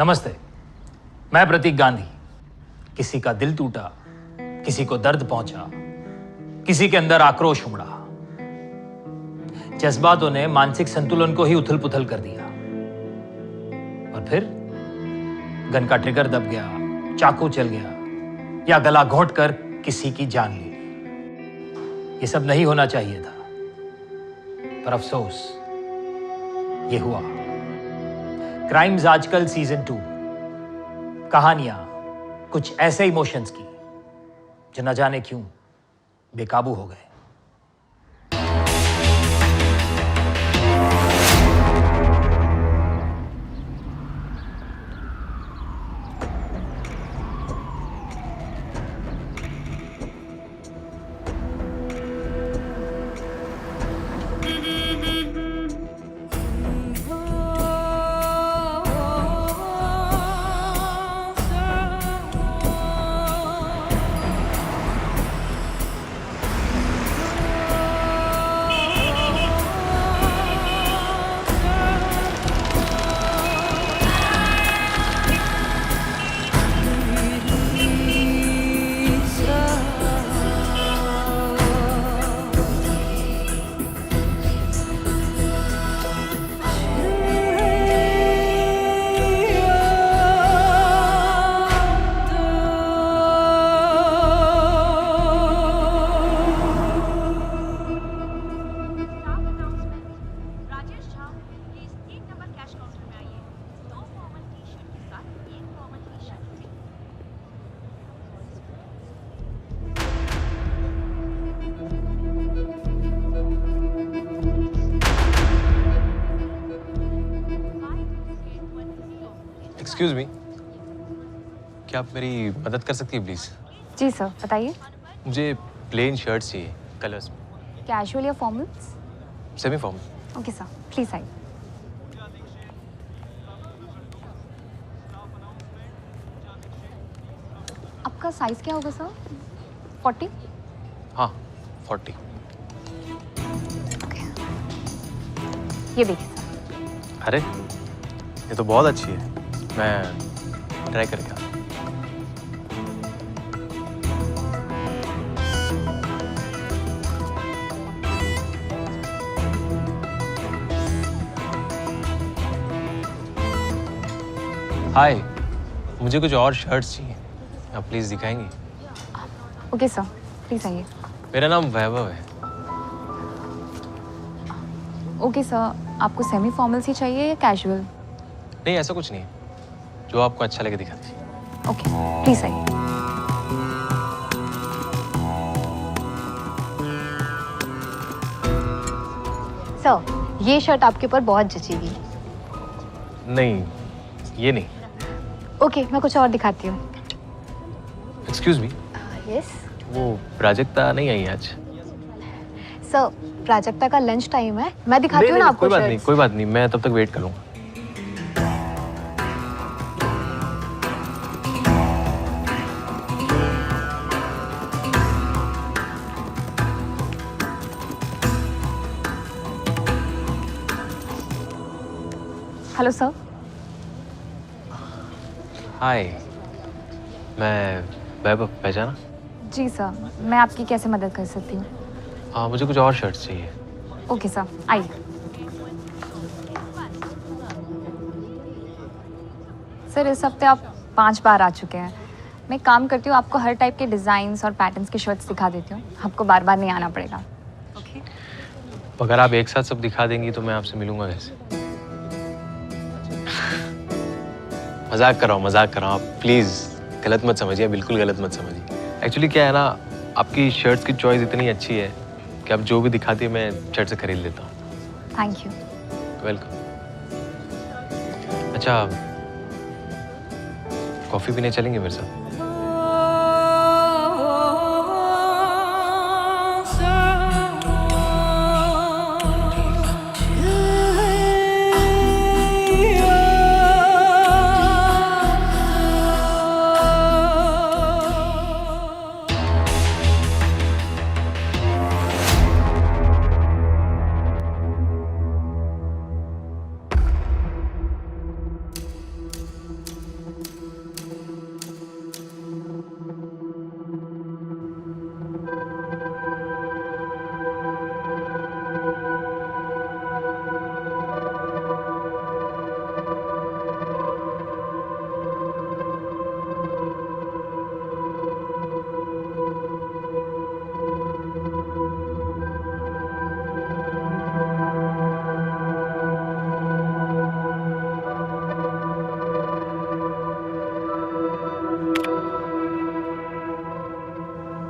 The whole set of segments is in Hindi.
नमस्ते, मैं प्रतीक गांधी। किसी का दिल टूटा, किसी को दर्द पहुंचा, किसी के अंदर आक्रोश उमड़ा। जज्बातों ने मानसिक संतुलन को ही उथल पुथल कर दिया और फिर गन का ट्रिगर दब गया, चाकू चल गया या गला घोंट कर किसी की जान ली। ये सब नहीं होना चाहिए था, पर अफसोस ये हुआ। क्राइम्स आजकल सीजन 2, कहानियां कुछ ऐसे इमोशंस की जो न जाने क्यों बेकाबू हो गए। एक्सक्यूज मी, क्या आप मेरी मदद कर सकती है प्लीज? जी सर, बताइए। मुझे प्लेन शर्ट चाहिए, कलर्स में। कैजुअल या formals? Semi formal. Okay sir, please आइए। आपका साइज क्या होगा सर? 40? हाँ, 40। ओके, ये देखिए सर। अरे ये तो बहुत अच्छी है, मैं ट्राई करके आता हूँ। हाय, मुझे कुछ और शर्ट्स चाहिए, आप प्लीज दिखाएंगी? ओके सर, प्लीज आइए। मेरा नाम वैभव है। ओके सर, आपको सेमी फॉर्मल्स ही चाहिए या कैजुअल? नहीं, ऐसा कुछ नहीं है, जो आपको अच्छा लगे दिखा दीजिए। ओके, प्लीज आइए। सर, ये शर्ट आपके ऊपर बहुत जचेगी। नहीं, ये नहीं। ओके, मैं कुछ और दिखाती हूँ। एक्सक्यूज मी, यस वो प्राजक्ता नहीं आई आज? सर, प्राजक्ता का लंच टाइम है, मैं दिखाती हूँ ना आपको। कोई बात नहीं, कोई बात नहीं, मैं तब तक वेट करूँगा। Hello sir. हाय, मैं वैभव, पहचाना? जी सर, मैं आपकी कैसे मदद कर सकती हूँ? हाँ, मुझे कुछ और शर्ट्स चाहिए। ओके सर, आइए। सर, इस हफ्ते आप 5 बार आ चुके हैं। मैं एक काम करती हूँ, आपको हर टाइप के डिज़ाइंस और पैटर्न्स के शर्ट्स दिखा देती हूँ। आपको बार बार नहीं आना पड़ेगा। ओके? अगर आप एक साथ सब दिखा देंगी तो मैं आपसे मिलूंगा कैसे? मजाक कर रहा हूँ आप प्लीज़ गलत मत समझिए, बिल्कुल गलत मत समझिए। एक्चुअली क्या है ना, आपकी शर्ट्स की चॉइस इतनी अच्छी है कि आप जो भी दिखाती है मैं शर्ट से खरीद लेता हूँ। Thank you. वेलकम। अच्छा, कॉफ़ी पीने चलेंगे मेरे साथ?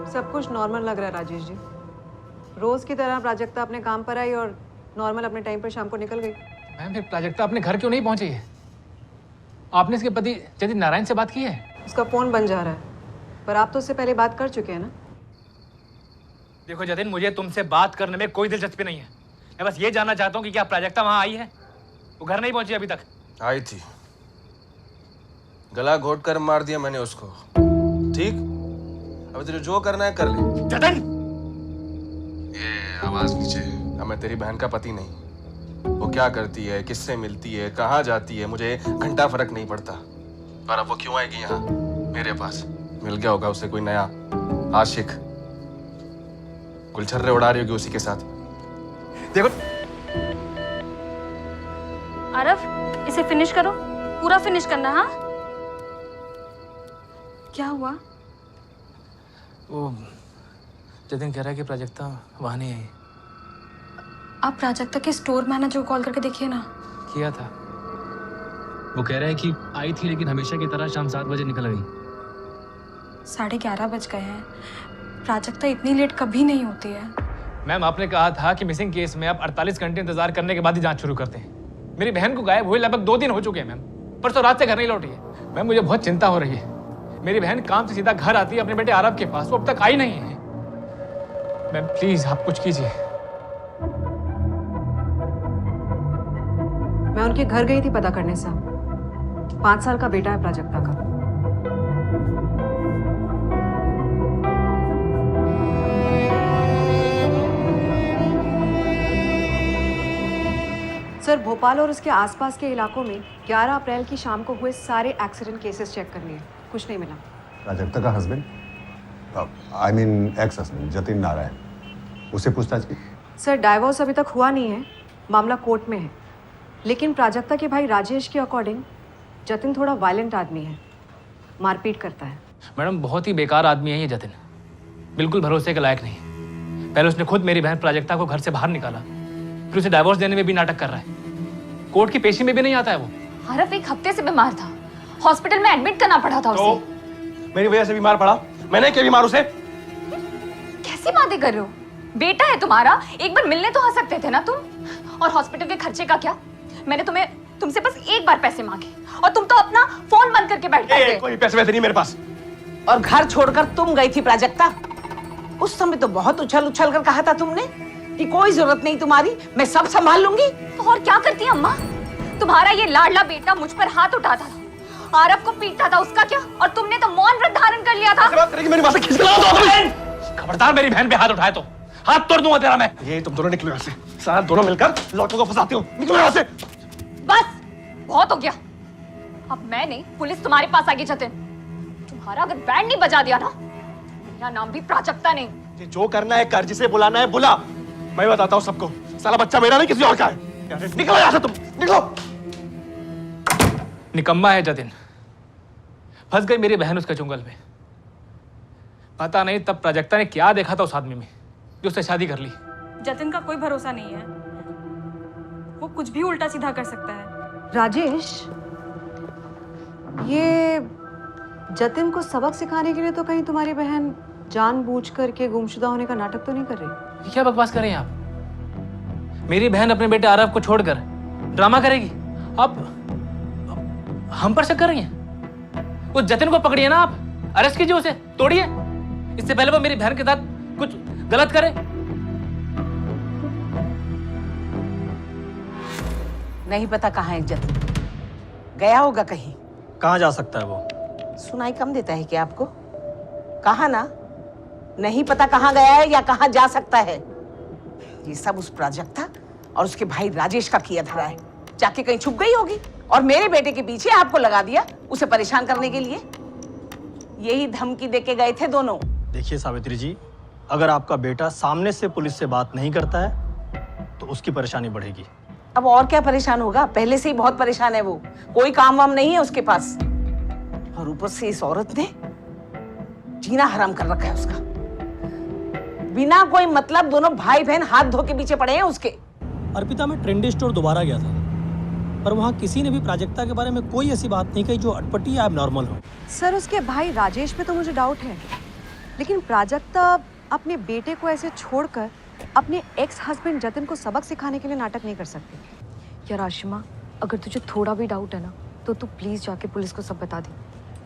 सब कुछ नॉर्मल लग रहा है राजेश जी। रोज की तरह प्राजक्ता अपने काम पर आई और नॉर्मल अपने टाइम पर शाम को निकल गई। मैम फिर प्राजक्ता अपने घर क्यों नहीं पहुंची है? आपने इसके पति जतिन नारायण से बात की है? उसका फोन बन जा रहा है, पर आप तो उससे पहले बात कर चुके हैं ना। देखो जतिन, मुझे तुमसे बात करने में कोई दिलचस्पी नहीं है। मैं बस ये जानना चाहता हूँ कि क्या प्राजक्ता वहां आई है? वो घर नहीं पहुंची अभी तक? आई थी, गला घोट कर मार दिया मैंने उसको। ठीक, अब तुझे जो करना है कर ले। जतिन! ये आवाज नीचे। अब मैं तेरी बहन का पति नहीं। वो क्या करती है, किससे मिलती है, कहाँ जाती है, मुझे घंटा फर्क नहीं पड़ता। पर अब वो क्यों आएगी यहाँ मेरे पास? मिल गया होगा उसे कोई नया आशिक, गुलछर्रे उड़ा रही होगी उसी के साथ। देखो आरव, इसे फिनिश करो, पूरा फिनिश करना। हाँ, क्या हुआ? वो जतिन कह रहा है कि प्राजक्ता वहां नहीं आई। आप प्राजक्ता के स्टोर मैनेजर को कॉल करके देखिए ना। किया था। वो कह रहा है कि आई थी लेकिन हमेशा की तरह शाम 7 बजे निकल गई। 11:30 बज गए हैं। प्राजक्ता इतनी लेट कभी नहीं होती है। मैम आपने कहा था कि मिसिंग केस में आप 48 घंटे इंतजार करने के बाद ही जांच शुरू करते हैं। मेरी बहन को गायब हुए लगभग 2 दिन हो चुके हैं मैम। परसों रात से घर नहीं लौटी है। मैम मुझे बहुत चिंता हो रही है। मेरी बहन काम से सीधा घर आती है अपने बेटे आरव के पास, वो अब तक आई नहीं है। मैम प्लीज आप कुछ कीजिए। मैं उनके घर गई थी पता करने साहब। 5 साल का बेटा है प्राजक्ता का। सर, भोपाल और उसके आसपास के इलाकों में 11 अप्रैल की शाम को हुए सारे एक्सीडेंट केसेस चेक कर लिए, कुछ नहीं मिला। प्राजक्ता का husband, I mean ex husband Jatin Narayan, उसे पूछताछ की? सर, डाइवोर्स अभी तक हुआ नहीं है, मामला कोर्ट में है। लेकिन प्राजक्ता के भाई राजेश के अकॉर्डिंग जतिन थोड़ा वायलेंट आदमी है, मारपीट करता है। मैडम बहुत ही बेकार आदमी है ये जतिन, बिल्कुल भरोसे के लायक नहीं। पहले उसने खुद मेरी बहन प्राजक्ता को घर से बाहर निकाला, फिर उसे डाइवोर्स देने में भी नाटक कर रहा है। कोर्ट की पेशी में भी नहीं आता है वो। आरव 1 हफ्ते से बीमार था, हॉस्पिटल में एडमिट करना पड़ा था उसे। मेरी वजह से बीमार पड़ा? मैंने क्या बीमार उसे? कैसी बातें कर रहे हो? बेटा है तुम्हारा, एक बार मिलने तो आ सकते थे ना तुम। और हॉस्पिटल के खर्चे का क्या? मैंने तुमसे बस एक बार पैसे मांगे और तुम तो अपना फोन बंद करके बैठ गए थे। कोई पैसे वैसे नहीं मेरे पास। और घर छोड़कर तुम गई थी प्राजक्ता। उस समय तो बहुत उछल उछल कर कहा था तुमने कि कोई जरूरत नहीं तुम्हारी, मैं सब संभाल लूंगी। तो और क्या करती अम्मा? तुम्हारा ये लाडला बेटा मुझ पर हाथ उठाता था, आरव को पीटता था, उसका क्या? और तुमने तो मौन व्रत धारण कर लिया था। मेरी बात से खींच के लाओ तो। खबरदार मेरी बहन पे हाथ उठाए तो हाथ तोड़ दूंगा तेरा मैं। ये तुम दोनों निकलो यहाँ से, सारा दोनों मिलकर लौटों को फंसाते हो। निकलो यहाँ से। बस बहुत हो गया। अब मैं नहीं, पुलिस तुम्हारे पास आ गई जतिन। तुम्हारा अगर बैंड नहीं बजा दिया ना, मेरा नाम भी प्राजक्ता नहीं। ये जो करना है कर, जिसे बुलाना है बुला। मैं बताता हूँ सबको, साला बच्चा मेरा नहीं किसी और का है। निकलो यहाँ से तुम, निकलो। निकम्मा है जतिन, फंस गई मेरी बहन उसके चुंगल में। पता नहीं तब प्राजक्ता ने क्या देखा था उस आदमी में जो उससे शादी कर ली। जतिन का कोई भरोसा नहीं है, वो कुछ भी उल्टा सीधा कर सकता है। राजेश, ये जतिन को सबक सिखाने के लिए तो कहीं तुम्हारी बहन जानबूझ करके गुमशुदा होने का नाटक तो नहीं कर रही? ये क्या बकवास कर रहे हैं आप? मेरी बहन अपने बेटे आरव को छोड़कर ड्रामा करेगी? आप हम पर शक कर रही हैं? उस जतिन को पकड़िए ना आप, अरेस्ट कीजिए उसे, तोड़िए। इससे पहले वो मेरी बहन के साथ कुछ गलत करे। नहीं पता कहाँ है जतिन, गया होगा कहीं। कहाँ जा सकता है वो? सुनाई कम देता है क्या आपको? कहा ना, नहीं पता कहाँ गया है या कहाँ जा सकता है। ये सब उस प्राजक्ता और उसके भाई राजेश का किया धरा है। जाके कहीं छुप गई होगी और मेरे बेटे के पीछे आपको लगा दिया उसे परेशान करने के लिए। यही धमकी देके गए थे दोनों। देखिए सावित्री जी, अगर आपका बेटा सामने से पुलिस से बात नहीं करता है तो उसकी परेशानी बढ़ेगी। अब और क्या परेशान होगा, पहले से ही बहुत परेशान है वो। कोई काम वाम नहीं है उसके पास, और ऊपर से इस औरत ने जीना हराम कर रखा है उसका। बिना कोई मतलब दोनों भाई बहन हाथ धो के पीछे पड़े हैं उसके। अर्पिता, मैं ट्रेंडी स्टोर दोबारा गया था, पर वहाँ किसी ने भी प्राजक्ता के बारे में कोई ऐसी बात नहीं कही जो अटपटी या एबनॉर्मल हो। सर, उसके भाई राजेश पे तो मुझे डाउट है। लेकिन प्राजक्ता अपने बेटे को ऐसे छोड़कर अपने एक्स हस्बैंड जतिन को सबक सिखाने के लिए नाटक नहीं कर सकती। यार आशिमा, अगर तुझे थोड़ा भी डाउट है ना तो तू प्लीज जाके पुलिस को सब बता दे।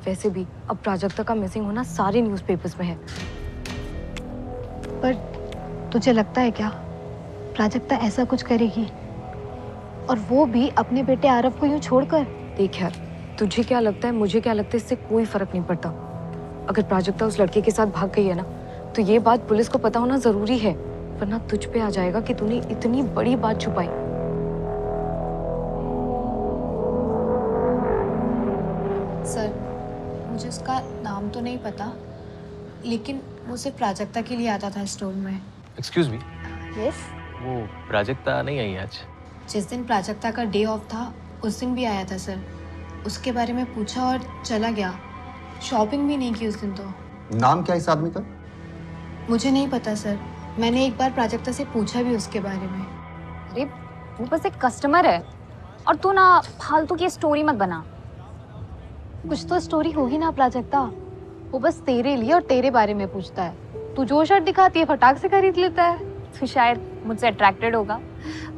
वैसे भी अब प्राजक्ता का मिसिंग होना सारे न्यूज़पेपर्स में है। पर तुझे लगता है क्या प्राजक्ता ऐसा कुछ करेगी, और वो भी अपने बेटे आरव को यूं छोड़कर? देख यार, तुझे क्या लगता है मुझे क्या लगता है इससे कोई फर्क नहीं पड़ता। अगर प्राजक्ता उस लड़के के साथ भाग गई है ना तो ये बात पुलिस को पता होना जरूरी है, वरना तुझ पे आ जाएगा कि तूने इतनी बड़ी बात छुपाई। सर, मुझे उसका नाम तो नहीं पता, लेकिन वो सिर्फ प्राजक्ता के लिए आता था स्टोर में। Excuse me, yes. वो प्राजक्ता नहीं आई आज? जिस दिन प्राजक्ता का डे ऑफ था उस दिन भी आया था सर। उसके बारे में पूछा और चला गया। शॉपिंग भी नहीं की उस दिन तो। नाम क्या इस आदमी का? मुझे नहीं पता सर, मैंने एक बार प्राजक्ता से पूछा भी उसके बारे में। अरे वो बस एक कस्टमर है, और तू ना फालतू की स्टोरी मत बना। कुछ तो स्टोरी होगी ना प्राजक्ता, वो बस तेरे लिए और तेरे बारे में पूछता है। तू जो शर्ट दिखाती है फटाक से खरीद लेता है। तो शायद मुझसे अट्रैक्टेड होगा,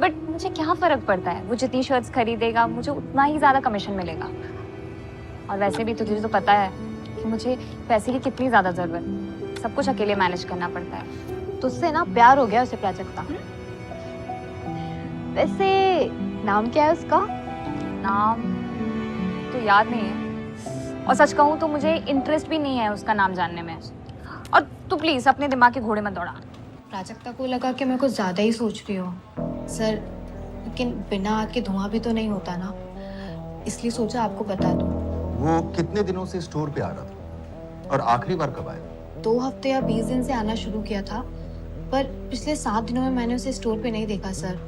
बट मुझे क्या फर्क पड़ता है, वो जितनी शर्ट्स खरीदेगा मुझे उतना ही ज्यादा कमीशन मिलेगा। और वैसे भी तुझे तो पता है कि मुझे पैसे की कितनी ज्यादा जरूरत, सब कुछ अकेले मैनेज करना पड़ता है। तुझसे ना प्यार हो गया उसे प्राजक्ता। वैसे नाम क्या है उसका? नाम तो याद नहीं है, और सच कहूँ तो मुझे इंटरेस्ट भी नहीं है उसका नाम जानने में। और तू प्लीज अपने दिमाग के घोड़े मत दौड़ा। प्राजक्ता को लगा कि मैं कुछ ज़्यादा ही सोच रही हूँ सर, लेकिन बिना आग के धुआं भी तो नहीं होता ना, इसलिए सोचा आपको बता दूँ। वो कितने दिनों से स्टोर पे आ रहा था और आखिरी बार कब आया? 2 हफ्ते या 20 दिन से आना शुरू किया था, पर पिछले 7 दिनों में मैंने उसे स्टोर पे नहीं देखा सर।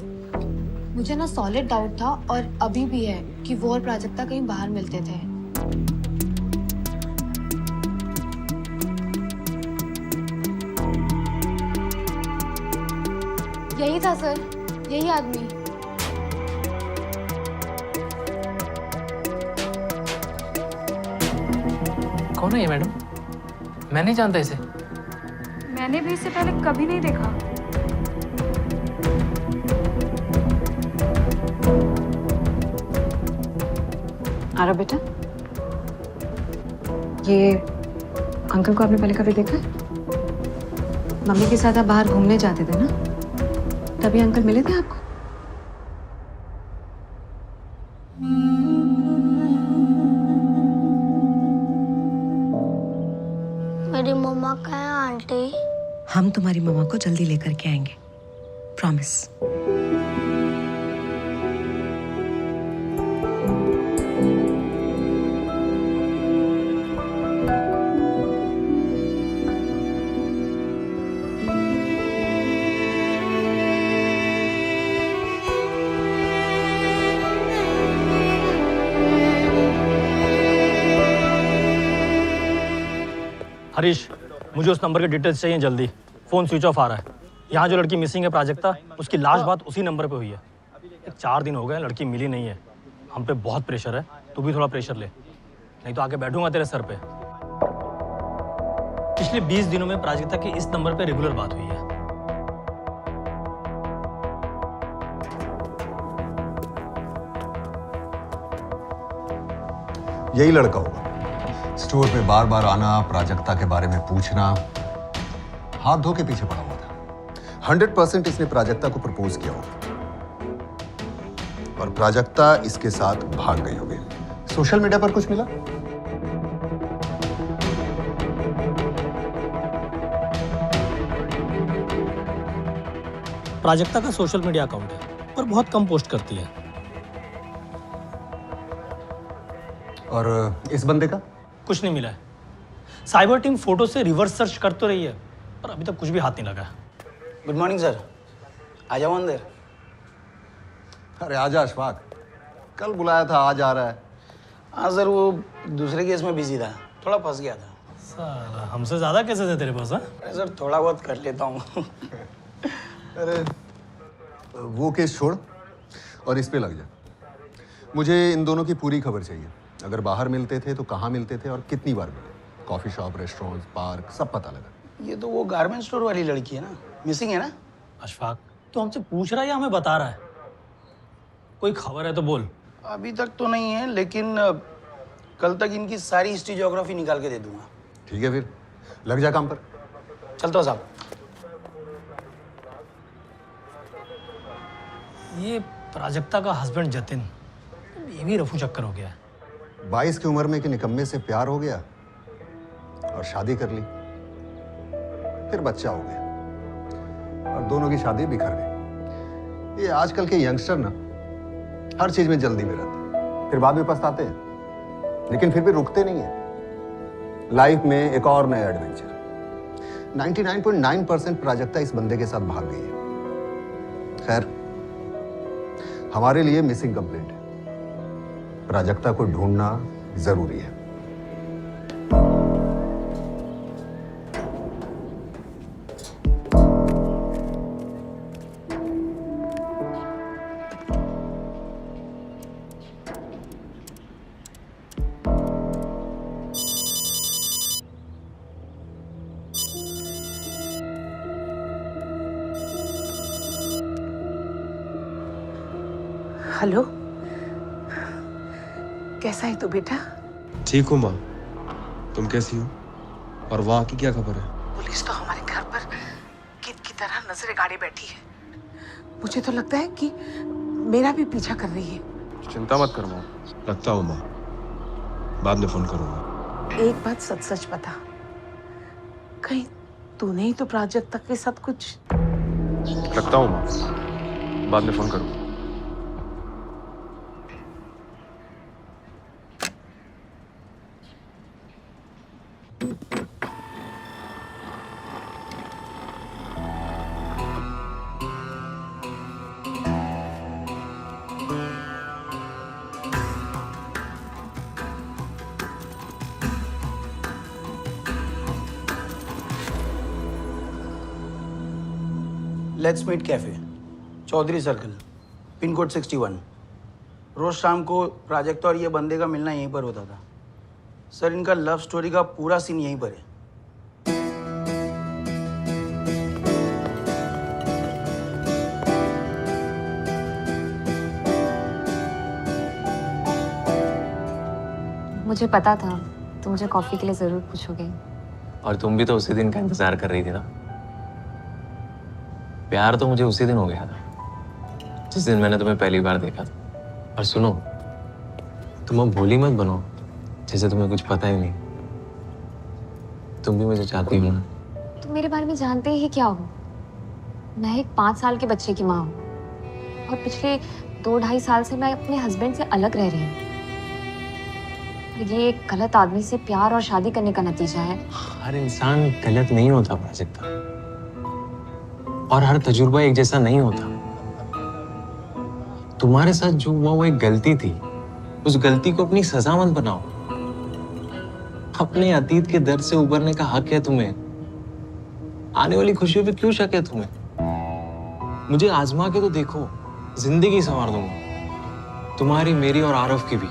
मुझे ना सॉलिड डाउट था, और अभी भी है, कि वो और प्राजक्ता कहीं बाहर मिलते थे। यही था सर, यही आदमी। कौन है ये मैडम? मैं नहीं जानता इसे। मैंने भी इससे पहले कभी नहीं देखा। आरा बेटा, ये अंकल को आपने पहले कभी देखा है? मम्मी के साथ आप बाहर घूमने जाते थे ना, तभी अंकल मिले थे आपको? मेरी मम्मा कहाँ है आंटी? हम तुम्हारी मम्मा को जल्दी लेकर के आएंगे, प्रॉमिस। हरीश, मुझे उस नंबर के डिटेल्स चाहिए जल्दी। फ़ोन स्विच ऑफ आ रहा है। यहाँ जो लड़की मिसिंग है प्राजक्ता, उसकी लास्ट बात उसी नंबर पे हुई है। 4 दिन हो गए, लड़की मिली नहीं है। हम पे बहुत प्रेशर है, तू भी थोड़ा प्रेशर ले, नहीं तो आके बैठूंगा तेरे सर पे। पिछले 20 दिनों में प्राजक्ता की इस नंबर पे रेगुलर बात हुई है। यही लड़का होगा, स्टोर पे बार बार आना, प्राजक्ता के बारे में पूछना, हाथ धो के पीछे पड़ा हुआ था। 100% इसने प्राजक्ता को प्रपोज किया होगा और प्राजक्ता इसके साथ भाग गई होगी। सोशल मीडिया पर कुछ मिला? प्राजक्ता का सोशल मीडिया अकाउंट है, पर बहुत कम पोस्ट करती है। और इस बंदे का कुछ नहीं मिला है। साइबर टीम फोटो से रिवर्स सर्च कर तो रही है, पर अभी तक कुछ भी हाथ नहीं लगा। गुड मॉर्निंग सर, आ जाओ अंदर। अरे आजा अशफाक, कल बुलाया था, आज आ रहा है। हाँ सर, वो दूसरे केस में बिजी था, थोड़ा फंस गया था। साला हमसे ज्यादा केसेस है तेरे पास? हाँ अरे सर, थोड़ा बहुत कर लेता हूँ। अरे वो केस छोड़ और इस पे लग जा। मुझे इन दोनों की पूरी खबर चाहिए। अगर बाहर मिलते थे तो कहाँ मिलते थे और कितनी बार मिले? कॉफी शॉप, रेस्टोरेंट, पार्क, सब पता लगा। ये तो वो गारमेंट स्टोर वाली लड़की है ना, मिसिंग है ना? अशफाक, तू हमसे पूछ रहा है या हमें बता रहा है? कोई खबर है तो बोल। अभी तक तो नहीं है, लेकिन कल तक इनकी सारी हिस्ट्री ज्योग्राफी निकाल के दे दूंगा। ठीक है, फिर लग जा काम पर। चलता हूँ साहब। ये प्राजक्ता का हस्बैंड जतिन, ये भी रफू चक्कर हो गया है। 22 की उम्र में कि निकम्मे से प्यार हो गया और शादी कर ली, फिर बच्चा हो गया और दोनों की शादी बिखर गई। ये आजकल के यंगस्टर ना हर चीज में जल्दी में रहते हैं, फिर बाद में पछताते हैं, लेकिन फिर भी रुकते नहीं है। लाइफ में एक और नया एडवेंचर। 99.9% प्राजक्ता इस बंदे के साथ भाग गई है। खैर, हमारे लिए मिसिंग कंप्लेंट है, प्राजक्ता को ढूंढना जरूरी है। हेलो, कैसा है तू बेटा? ठीक हूँ माँ, तुम कैसी हो? और वहाँ की क्या खबर है? पुलिस तो हमारे घर पर कीट की तरह नजरें गाड़ी बैठी है। मुझे तो लगता है कि मेरा भी पीछा कर रही है। चिंता मत कर माँ, रखता हूँ माँ, बाद में फोन करूँगा। एक बात सच सच बता, कहीं तूने ही तो प्राजक्ता के साथ कुछ? रखता हूँ माँ, बाद में फोन करूँगा। Let's meet cafe, Chaudhary circle, pin code 61। रोज शाम को प्राजक्ता और ये बंदे का मिलना यहीं पर होता था। सर, इनका लव स्टोरी का पूरा सीन यहीं पर है। मुझे पता था तुम मुझे कॉफी के लिए जरूर पूछोगे। और तुम भी तो उसी दिन का इंतजार कर रही थी ना। प्यार तो मुझे उसी दिन हो गया था जिस दिन मैंने तुम्हें पहली बार देखा था। और सुनो, तुम अब भोली मत बनो जैसे तुम्हें कुछ पता ही नहीं। तुम भी मुझे चाहती हो ना? तुम मेरे बारे में जानते ही क्या हो? मैं एक 5 साल के बच्चे की माँ हूँ और पिछले 2-2.5 साल से मैं अपने हस्बैंड से अलग रह रही हूँ। ये एक गलत आदमी से प्यार और शादी करने का नतीजा है। हर इंसान गलत नहीं होता प्राजक्ता, और हर तजुर्बा एक जैसा नहीं होता। तुम्हारे साथ जो हुआ वो एक गलती थी, उस गलती को अपनी सजा मत बनाओ। अपने अतीत के दर्द से उबरने का हक है तुम्हें। आने वाली खुशियों पे क्यों शक है तुम्हें? मुझे आजमा के तो देखो, जिंदगी संवार दूंगा, तुम्हारी, मेरी और आरफ की भी।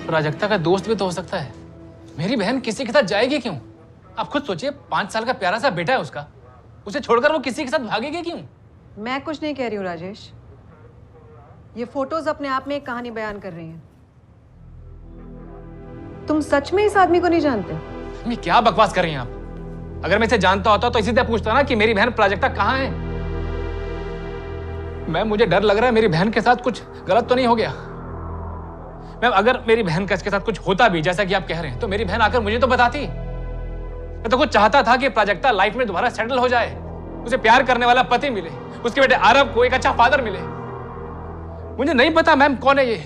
प्राजक्ता का दोस्त भी तो हो सकता है। मेरी बहन किसी के साथ जाएगी क्यों? आप खुद सोचिए, 5 साल का प्यारा सा बेटा है उसका, उसे छोड़कर वो किसी के साथ भागेगी क्यों? मैं कुछ नहीं कह रही हूँ राजेश, ये फोटोज अपने आप में एक कहानी बयान कर रही हैं। तुम सच में इस आदमी को नहीं जानते? मम्मी, क्या बकवास कर रही हैं आप? अगर मैं इसे जानता होता तो इसी तरह पूछता ना कि मेरी बहन प्राजक्ता कहाँ है। मैम, मुझे डर लग रहा है मेरी बहन के साथ कुछ गलत तो नहीं हो गया। मैम, अगर मेरी बहन का इसके साथ कुछ होता भी जैसा कि आप कह रहे हैं तो मेरी बहन आकर मुझे तो बताती। मैं तो कुछ चाहता था कि प्राजक्ता लाइफ में दोबारा सेटल हो जाए, उसे प्यार करने वाला पति मिले, उसके बेटे आरव को एक अच्छा फादर मिले। मुझे नहीं पता मैम कौन है ये।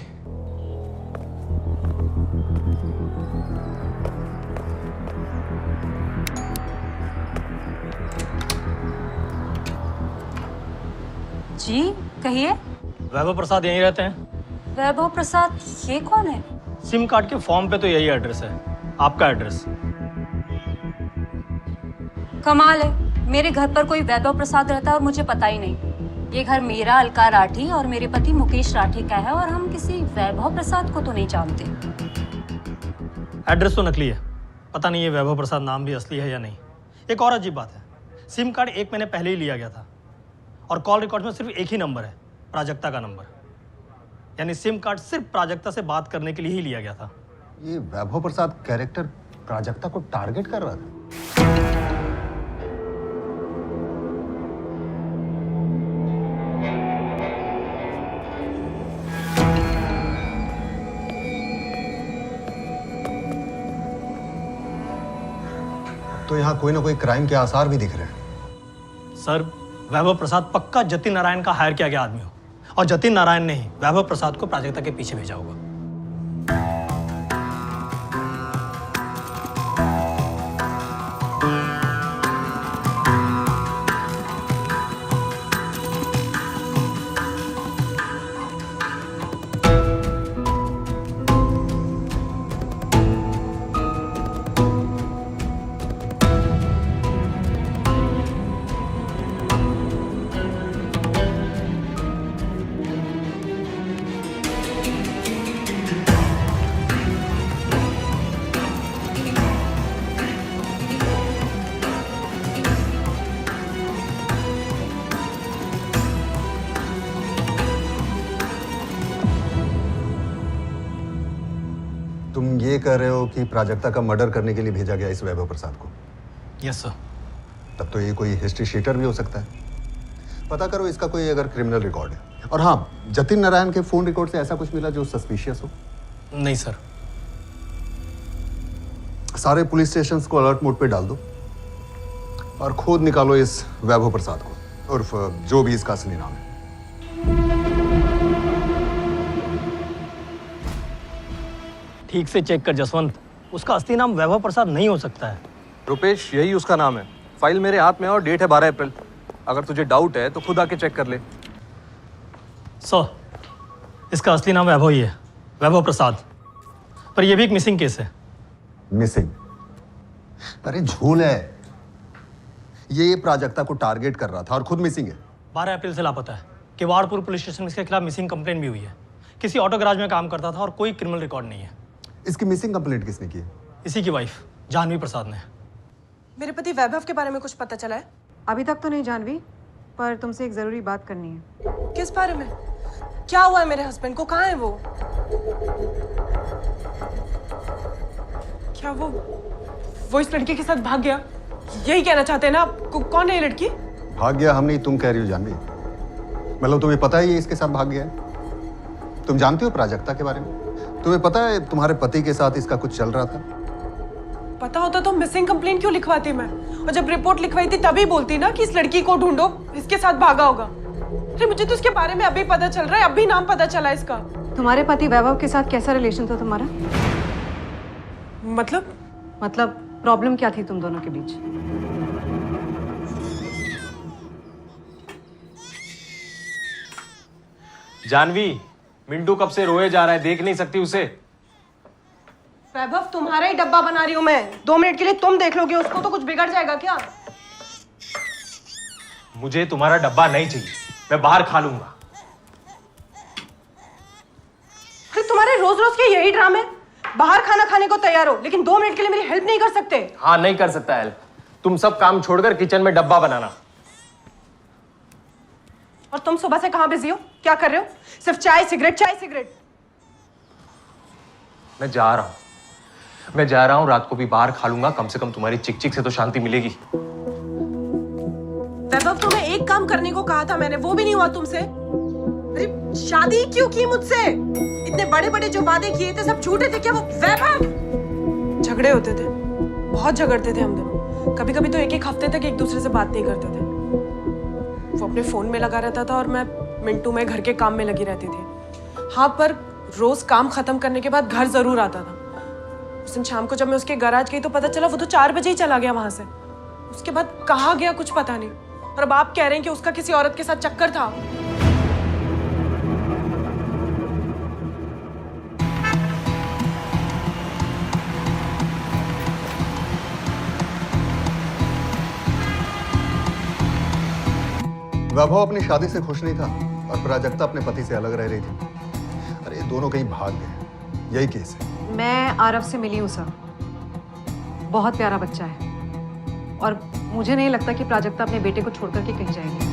जी कहिए। वैभव प्रसाद यहीं रहते हैं? वैभव प्रसाद ये कौन है? सिम कार्ड के फॉर्म पे तो यही एड्रेस है, आपका एड्रेस। कमाल है, मेरे घर पर कोई वैभव प्रसाद रहता है और मुझे पता ही नहीं। ये घर मेरा, अलका राठी और मेरे पति मुकेश राठी का है और हम किसी वैभव प्रसाद को तो नहीं जानते। एड्रेस तो नकली है, पता नहीं ये वैभव प्रसाद नाम भी असली है या नहीं। एक और अजीब बात है, सिम कार्ड 1 महीने पहले ही लिया गया था और कॉल रिकॉर्ड में सिर्फ एक ही नंबर है, प्राजक्ता का नंबर। यानी सिम कार्ड सिर्फ प्राजक्ता से बात करने के लिए ही लिया गया था। ये वैभव प्रसाद कैरेक्टर प्राजक्ता को टारगेट कर रहा था। तो यहाँ कोई ना कोई क्राइम के आसार भी दिख रहे हैं। सर, वैभव प्रसाद पक्का जतिन नारायण का हायर किया गया आदमी हो और जतिन नारायण ने ही वैभव प्रसाद को प्राजक्ता के पीछे भेजा होगा। तुम ये कह रहे हो कि प्राजक्ता का मर्डर करने के लिए भेजा गया इस वैभव प्रसाद को? Yes sir. तब तो ये कोई हिस्ट्री शीटर भी हो सकता है। पता करो इसका कोई अगर क्रिमिनल रिकॉर्ड है। और हाँ, जतिन नारायण के फोन रिकॉर्ड से ऐसा कुछ मिला जो सस्पिशियस हो? नहीं सर। सारे पुलिस स्टेशंस को अलर्ट मोड पे डाल दो और खोद निकालो इस वैभव प्रसाद को, उर्फ जो भी इसका असली नाम है। ठीक से चेक कर जसवंत, उसका असली नाम वैभव प्रसाद नहीं हो सकता है। रुपेश, यही उसका नाम है। फाइल मेरे हाथ में है और डेट है 12 अप्रैल। अगर तुझे डाउट है तो खुद आके चेक कर ले। सर, इसका असली नाम वैभव ही है, वैभव प्रसाद। पर यह भी एक मिसिंग केस है। मिसिंग? अरे झोल है ये प्राजक्ता को टारगेट कर रहा था और खुद मिसिंग है। 12 अप्रैल से लापता है। किवाड़पुर पुलिस स्टेशन में इसके खिलाफ मिसिंग कंप्लेंट भी हुई है। किसी ऑटो गैराज में काम करता था और कोई क्रिमिनल रिकॉर्ड नहीं है। इसकी मिसिंग कंप्लेंट किसने की? इसी की वाइफ जानवी प्रसाद ने। मेरे पति वैभव के बारे में कुछ पता चला है? अभी तक तो नहीं जानवी, पर तुमसे एक जरूरी बात करनी है। किस बारे में? क्या हुआ है मेरे हस्बैंड को? कहाँ है वो? क्या वो इस लड़की के साथ भाग गया? यही कहना चाहते हैं ना आप? कौन है ये लड़की? भाग गया हम नहीं, तुम कह रही हो जानवी। मतलब तुम्हें पता है ये इसके साथ भाग गया है? तुम जानती हो प्राजक्ता के बारे में? तुम्हें पता है तुम्हारे पति के साथ इसका कुछ चल रहा था? पता होता तो मिसिंग कंप्लेंट क्यों लिखवाती मैं? और जब रिपोर्ट लिखवाई थी तभी बोलती ना कि इस लड़की को ढूंढो, इसके साथ भागा होगा। अरे मुझे तो इसके बारे में अभी पता चल रहा है, अभी नाम पता चला इसका। तुम्हारे पति वैभव के साथ कैसा रिलेशन था तुम्हारा? मतलब प्रॉब्लम क्या थी तुम दोनों के बीच? जानवी, मिंटू कब से रोए जा रहा है, देख नहीं सकती उसे? वैभव, तुम्हारा ही डब्बा बना रही हूँ मैं। 2 मिनट के लिए तुम देख लोगे उसको तो कुछ बिगड़ जाएगा क्या? मुझे तुम्हारा डब्बा नहीं चाहिए, मैं बाहर खा लूंगा। अरे तुम्हारे रोज रोज के यही ड्रामे। बाहर खाना खाने को तैयार हो, लेकिन 2 मिनट के लिए मेरी हेल्प नहीं कर सकते? हाँ, नहीं कर सकता हेल्प। तुम सब काम छोड़कर किचन में डब्बा बनाना। और तुम सुबह से कहाँ बिजी हो? क्या कर रहे हो? सिर्फ चाय सिगरेट, चाय सिगरेट। मैं जा रहा हूँ, रात को भी बाहर खा लूंगा। कम से कम तुम्हारी चिक चिक से तो शांति मिलेगी। वैभव, तुम्हें एक काम करने को कहा था मैंने, वो भी नहीं हुआ तुमसे। अरे शादी क्यों की मुझसे? इतने बड़े बड़े जो वादे किए थे सब झूठे थे क्या वो? वैभव, झगड़े होते थे, बहुत झगड़ते थे हम दोनों। कभी कभी तो एक हफ्ते तक एक दूसरे से बात नहीं करते थे। वो अपने फोन में लगा रहता था और मैं मिंटू में घर के काम में लगी रहती थी। हाँ, पर रोज काम खत्म करने के बाद घर जरूर आता था। उस दिन शाम को जब मैं उसके गैराज गई तो पता चला वो तो 4 बजे ही चला गया वहां से। उसके बाद कहाँ गया कुछ पता नहीं। और अब आप कह रहे हैं कि उसका किसी औरत के साथ चक्कर था। वैभव अपनी शादी से खुश नहीं था और प्राजक्ता अपने पति से अलग रह रही थी। अरे दोनों कहीं भाग गए, यही केस है। मैं आरव से मिली हूँ सर, बहुत प्यारा बच्चा है और मुझे नहीं लगता कि प्राजक्ता अपने बेटे को छोड़कर के कहीं जाएगी।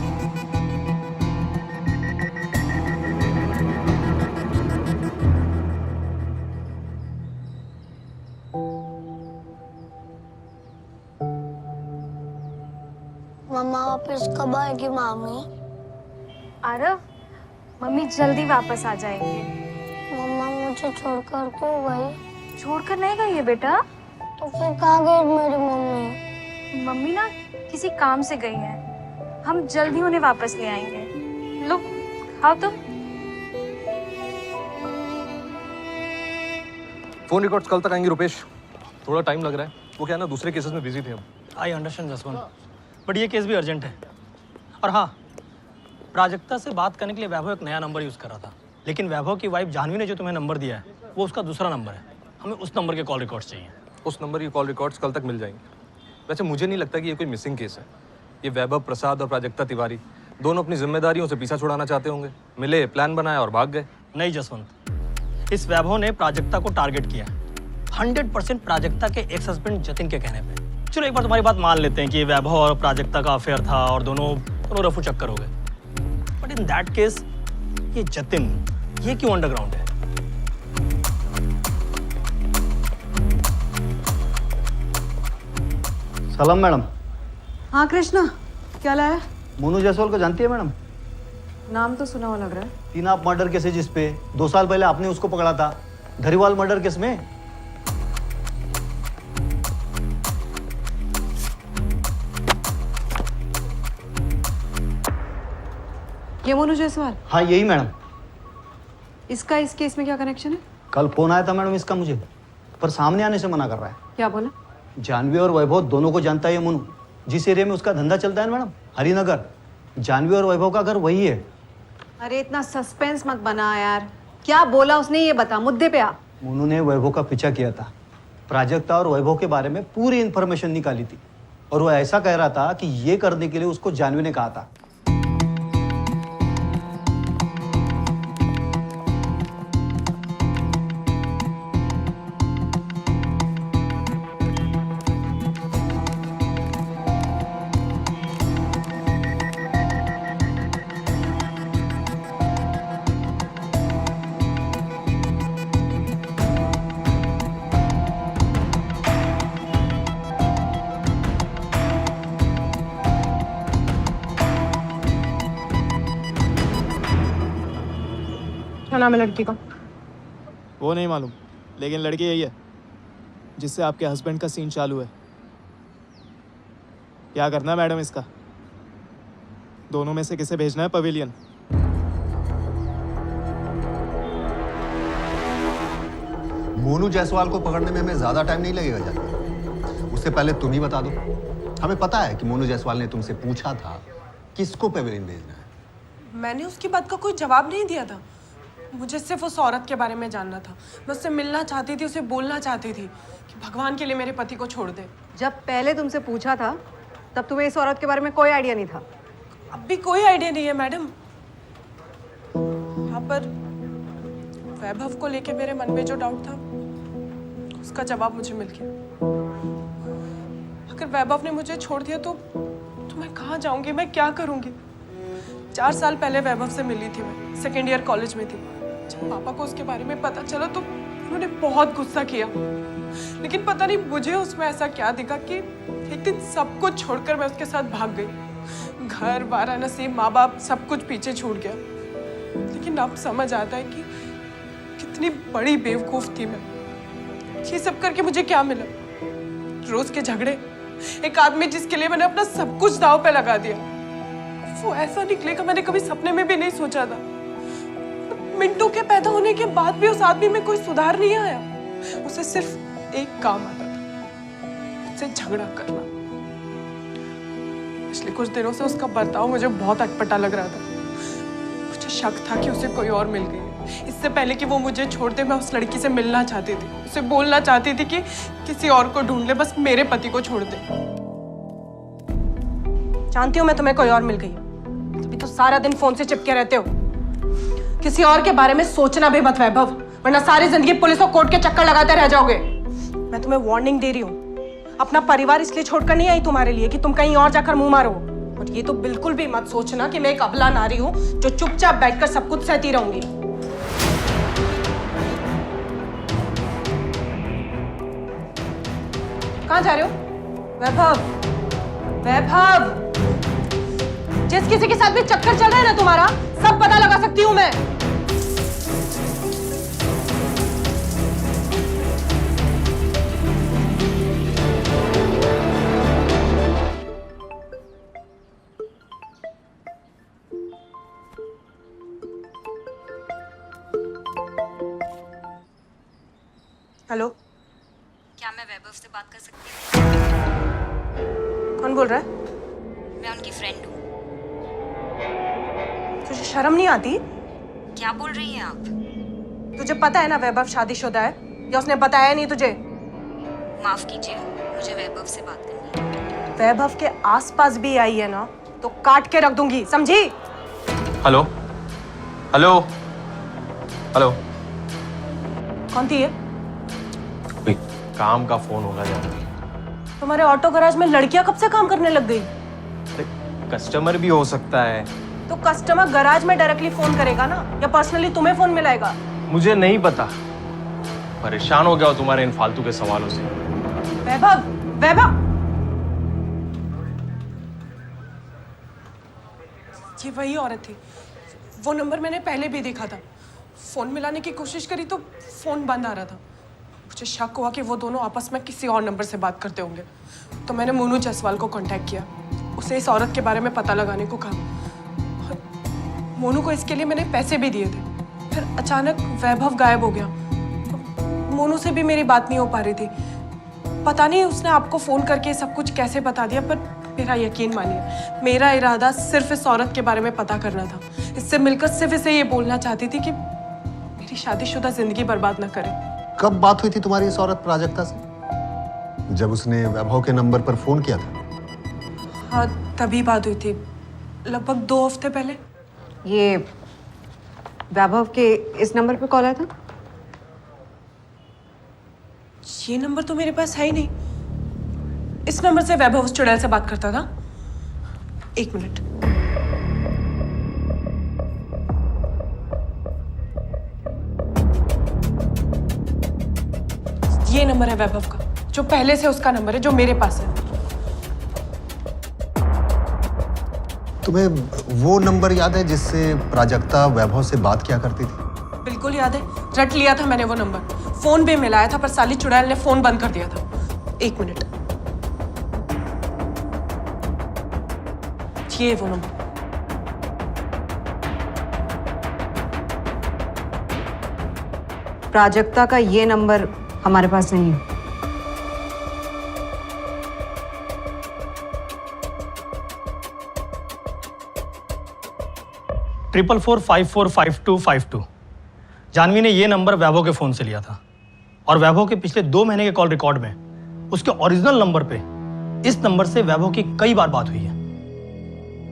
मम्मा वापस कब आएगी मामी? आरव, मम्मी जल्दी वापस आ जाएंगे। मम्मा मुझे छोड़कर क्यों गई? छोड़कर नहीं गई है बेटा। तो फिर कहाँ गई मेरी मम्मी? मम्मी ना किसी काम से गई है, हम जल्द ही उन्हें वापस ले आएंगे। लो खाओ तुम। फोन रिकॉर्ड्स कल तक आएंगे रुपेश, थोड़ा टाइम लग रहा है। वो क्या है ना, दूसरे केसेस में बिजी थे हम। आई अंडरस्टैंड जसवंत, बट ये केस भी अर्जेंट है। और हाँ, प्राजक्ता से बात करने के लिए वैभव एक नया नंबर यूज़ कर रहा था, लेकिन वैभव की वाइफ जानवी ने जो तुम्हें नंबर दिया है वो उसका दूसरा नंबर है। हमें उस नंबर के कॉल रिकॉर्ड्स चाहिए। उस नंबर की कॉल रिकॉर्ड्स कल तक मिल जाएंगे। वैसे मुझे नहीं लगता कि ये कोई मिसिंग केस है। ये वैभव प्रसाद और प्राजक्ता तिवारी दोनों अपनी जिम्मेदारियों से पीछा छुड़ाना चाहते होंगे, मिले, प्लान बनाया और भाग गए। नहीं जसवंत, इस वैभव ने प्राजक्ता को टारगेट किया 100% प्राजक्ता के एक्स हस्बैंड जतिन के कहने पे। चलो एक बार तुम्हारी बात मान लेते हैं कि वैभव और प्राजक्ता का अफेयर था और दोनों रफू चक्कर हो गए, बट इन दैट केस ये जतिन ये क्यों अंडरग्राउंड है? सलाम मैडम। हाँ कृष्णा, क्या लाया? मोनू जायसवाल को जानती है मैडम? नाम तो सुना हुआ लग रहा है। 3 आप मर्डर केस है जिसपे 2 साल पहले आपने उसको पकड़ा था, धरीवाल मर्डर केस में। ये मोनू जायसवाल? हाँ यही मैडम। इसका इस केस में क्या कनेक्शन है? कल फोन आया था मैडम इसका मुझे, पर सामने आने से मना कर रहा है। क्या बोला? जानवी और वैभव दोनों को जानता है ये मोनू। जिस एरिया में उसका धंधा चलता है मैडम, हरिनगर, जानवी और वैभव का घर वही है। अरे इतना सस्पेंस मत बना यार, क्या बोला उसने ये बता, मुद्दे पे आ। मोनू ने वैभव का पीछा किया था, प्राजक्ता और वैभव के बारे में पूरी इन्फॉर्मेशन निकाली थी और वो ऐसा कह रहा था कि ये करने के लिए उसको जानवी ने कहा था। क्या नाम है लड़की का? वो नहीं मालूम, लेकिन लड़की यही है जिससे आपके हस्बैंड का सीन चालू है। क्या करना है मैडम इसका? दोनों में से किसे भेजना है पवेलियन? मोनू जायसवाल को पकड़ने में हमें ज्यादा टाइम नहीं लगेगा जानवी। उससे पहले तुम ही बता दो। हमें पता है कि मोनू जायसवाल ने तुमसे पूछा था किसको पवेलियन भेजना है। मैंने उसकी बात का कोई जवाब नहीं दिया था। मुझे सिर्फ उस औरत के बारे में जानना था। मैं उससे मिलना चाहती थी, उसे बोलना चाहती थी कि भगवान के लिए मेरे पति को छोड़ दे। जब पहले तुमसे पूछा था तब तुम्हें इस औरत के बारे में कोई आइडिया नहीं था? अब भी कोई आइडिया नहीं है मैडम। यहाँ पर वैभव को लेके मेरे मन में जो डाउट था उसका जवाब मुझे मिल गया। अगर वैभव ने मुझे छोड़ दिया तो मैं कहाँ जाऊंगी, मैं क्या करूंगी? 4 साल पहले वैभव से मिली थी मैं, 2nd ईयर कॉलेज में थी। जब पापा को उसके बारे में पता चला तो उन्होंने बहुत गुस्सा किया, लेकिन पता नहीं मुझे उसमें ऐसा क्या दिखा कि एक दिन सब कुछ छोड़कर मैं उसके साथ भाग गई। घर, वाराणसी, माँ बाप सब कुछ पीछे छूट गया। लेकिन अब समझ आता है कि कितनी बड़ी बेवकूफ थी मैं। ये सब करके मुझे क्या मिला? रोज के झगड़े, एक आदमी जिसके लिए मैंने अपना सब कुछ दांव पे लगा दिया। वो ऐसा निकलेगा मैंने कभी सपने में भी नहीं सोचा था। मिंटू के पैदा होने के बाद भी उस आदमी में कोई सुधार नहीं आया। उसे सिर्फ एक काम आता था, उससे झगड़ा करना। पिछले कुछ दिनों से उसका बर्ताव मुझे बहुत अटपटा लग रहा था। मुझे शक था कि उसे कोई और मिल गई है। इससे पहले कि वो मुझे छोड़ दे, मैं उस लड़की से मिलना चाहती थी, उसे बोलना चाहती थी कि किसी और को ढूंढ ले, बस मेरे पति को छोड़ दे। जानती हूँ मैं तुम्हें कोई और मिल गई, सारा दिन फोन से चिपके रहते हो। किसी और के बारे में सोचना भी मत वैभव, वरना सारी जिंदगी पुलिस और कोर्ट के चक्कर लगाते रह जाओगे। मैं तुम्हें वार्निंग दे रही हूँ। अपना परिवार इसलिए छोड़कर नहीं आई तुम्हारे लिए कि तुम कहीं और जाकर मुंह मारो। और ये तो बिल्कुल भी मत सोचना कि मैं एक अबला नारी हूँ जो चुपचाप बैठकर सब कुछ सहती रहूंगी। कहाँ जा रहे हो? वैभव, वैभव, जिस किसी के साथ भी चक्कर चल रहा है ना तुम्हारा, सब पता लगा सकती हूँ मैं। हेलो, क्या मैं वैभव से बात कर सकती हूँ? कौन बोल रहा है? मैं उनकी फ्रेंड हूँ। तुझे शर्म नहीं आती? क्या बोल रही हैं आप? तुझे पता है ना वैभव शादीशुदा है, या उसने बताया नहीं तुझे? माफ कीजिए, मुझे वैभव से बात करनी है। वैभव के आसपास भी आई है ना तो काट के रख दूंगी, समझी? Hello hello hello. कौन थी ये? कोई काम का फोन होगा यार। तुम्हारे ऑटो गैराज में लड़कियां कब से काम करने लग गई? कस्टमर भी हो सकता है। तो कस्टमर गैराज में डायरेक्टली फोन करेगा ना, या पर्सनली तुम्हें फोन मिलाएगा? मुझे नहीं पता, परेशान हो गया हो तुम्हारे इन फालतू के सवालों से। वैभव, वैभव, ये वही औरत थी। वो नंबर मैंने पहले भी देखा था। फोन मिलाने की कोशिश करी तो फोन बंद आ रहा था। मुझे शक हुआ कि वो दोनों आपस में किसी और नंबर से बात करते होंगे, तो मैंने मोनू जायसवाल को कांटेक्ट किया। उसे इस औरत के बारे में पता लगाने को कहा। मोनू को इसके लिए मैंने पैसे भी दिए थे। फिर अचानक वैभव गायब हो गया। मोनू से भी मेरी बात नहीं हो पा रही थी। पता नहीं उसने आपको फोन करके सब कुछ कैसे बता दिया, पर मेरा यकीन मानिए, मेरा इरादा सिर्फ इस औरत के बारे में पता करना था। इससे मिलकर सिर्फ इसे ये बोलना चाहती थी कि मेरी शादीशुदा जिंदगी बर्बाद न करे। कब बात हुई थी तुम्हारी इस औरत प्राजक्ता से? जब उसने वैभव के नंबर पर फोन किया था? हाँ, तभी बात हुई थी, लगभग 2 हफ्ते पहले। ये वैभव के इस नंबर पे कॉल आया था? ये नंबर तो मेरे पास है ही नहीं। इस नंबर से वैभव उस चुड़ैल से बात करता था? 1 मिनट। ये नंबर है वैभव का, जो पहले से उसका नंबर है, जो मेरे पास है। तुम्हें वो नंबर याद है जिससे प्राजक्ता वैभव से बात किया करती थी? बिल्कुल याद है, रट लिया था मैंने वो नंबर। फोन भी मिलाया था, पर साली चुड़ैल ने फोन बंद कर दिया था। 1 मिनट, ये वो नंबर। प्राजक्ता का ये नंबर हमारे पास नहीं है। ट्रिपल 4545252। जानवी ने ये नंबर वैभव के फोन से लिया था, और वैभव के पिछले 2 महीने के कॉल रिकॉर्ड में उसके ओरिजिनल नंबर पे इस नंबर से वैभव की कई बार बात हुई है।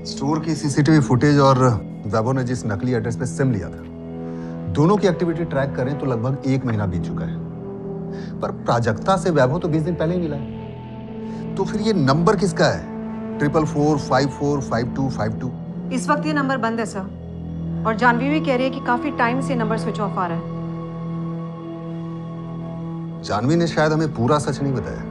स्टोर की सीसीटीवी फुटेज और वैभव ने जिस नकली एड्रेस पे सिम लिया था, दोनों की एक्टिविटी ट्रैक करें तो लगभग 1 महीना बीत चुका है। पर प्राजक्ता से वैभव तो 20 दिन पहले ही मिला है। तो फिर ये नंबर किसका है? 444545252। इस वक्त ये नंबर बंद है सर, और जानवी भी कह रही है कि काफी टाइम से नंबर स्विच ऑफ आ रहा है। जानवी ने शायद हमें पूरा सच नहीं बताया।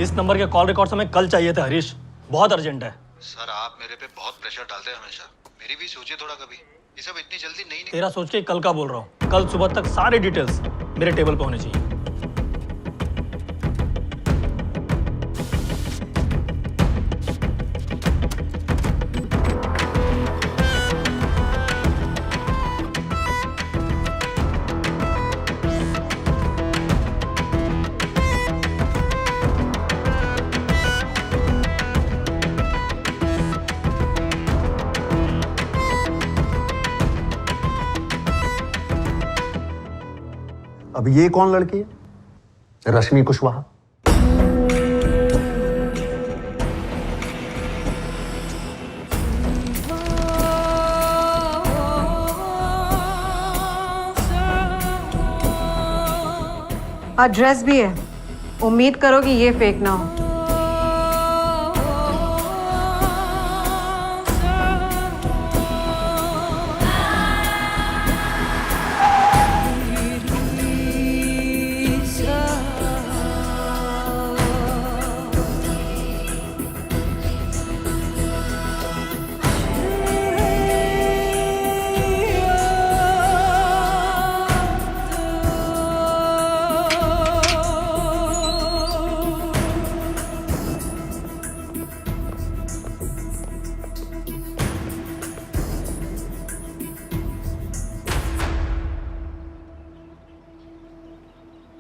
इस नंबर के कॉल रिकॉर्ड्स हमें कल चाहिए थे हरीश, बहुत अर्जेंट है। सर आप मेरे पे बहुत प्रेशर डालते हैं हमेशा, मेरी भी सोचिए थोड़ा कभी। ये सब इतनी जल्दी नहीं। तेरा सोच के कल का बोल रहा हूँ। कल सुबह तक सारे डिटेल्स मेरे टेबल पे होने चाहिए। अब ये कौन लड़की है? रश्मि कुशवाहा। एड्रेस भी है। उम्मीद करो कि ये फेक ना हो।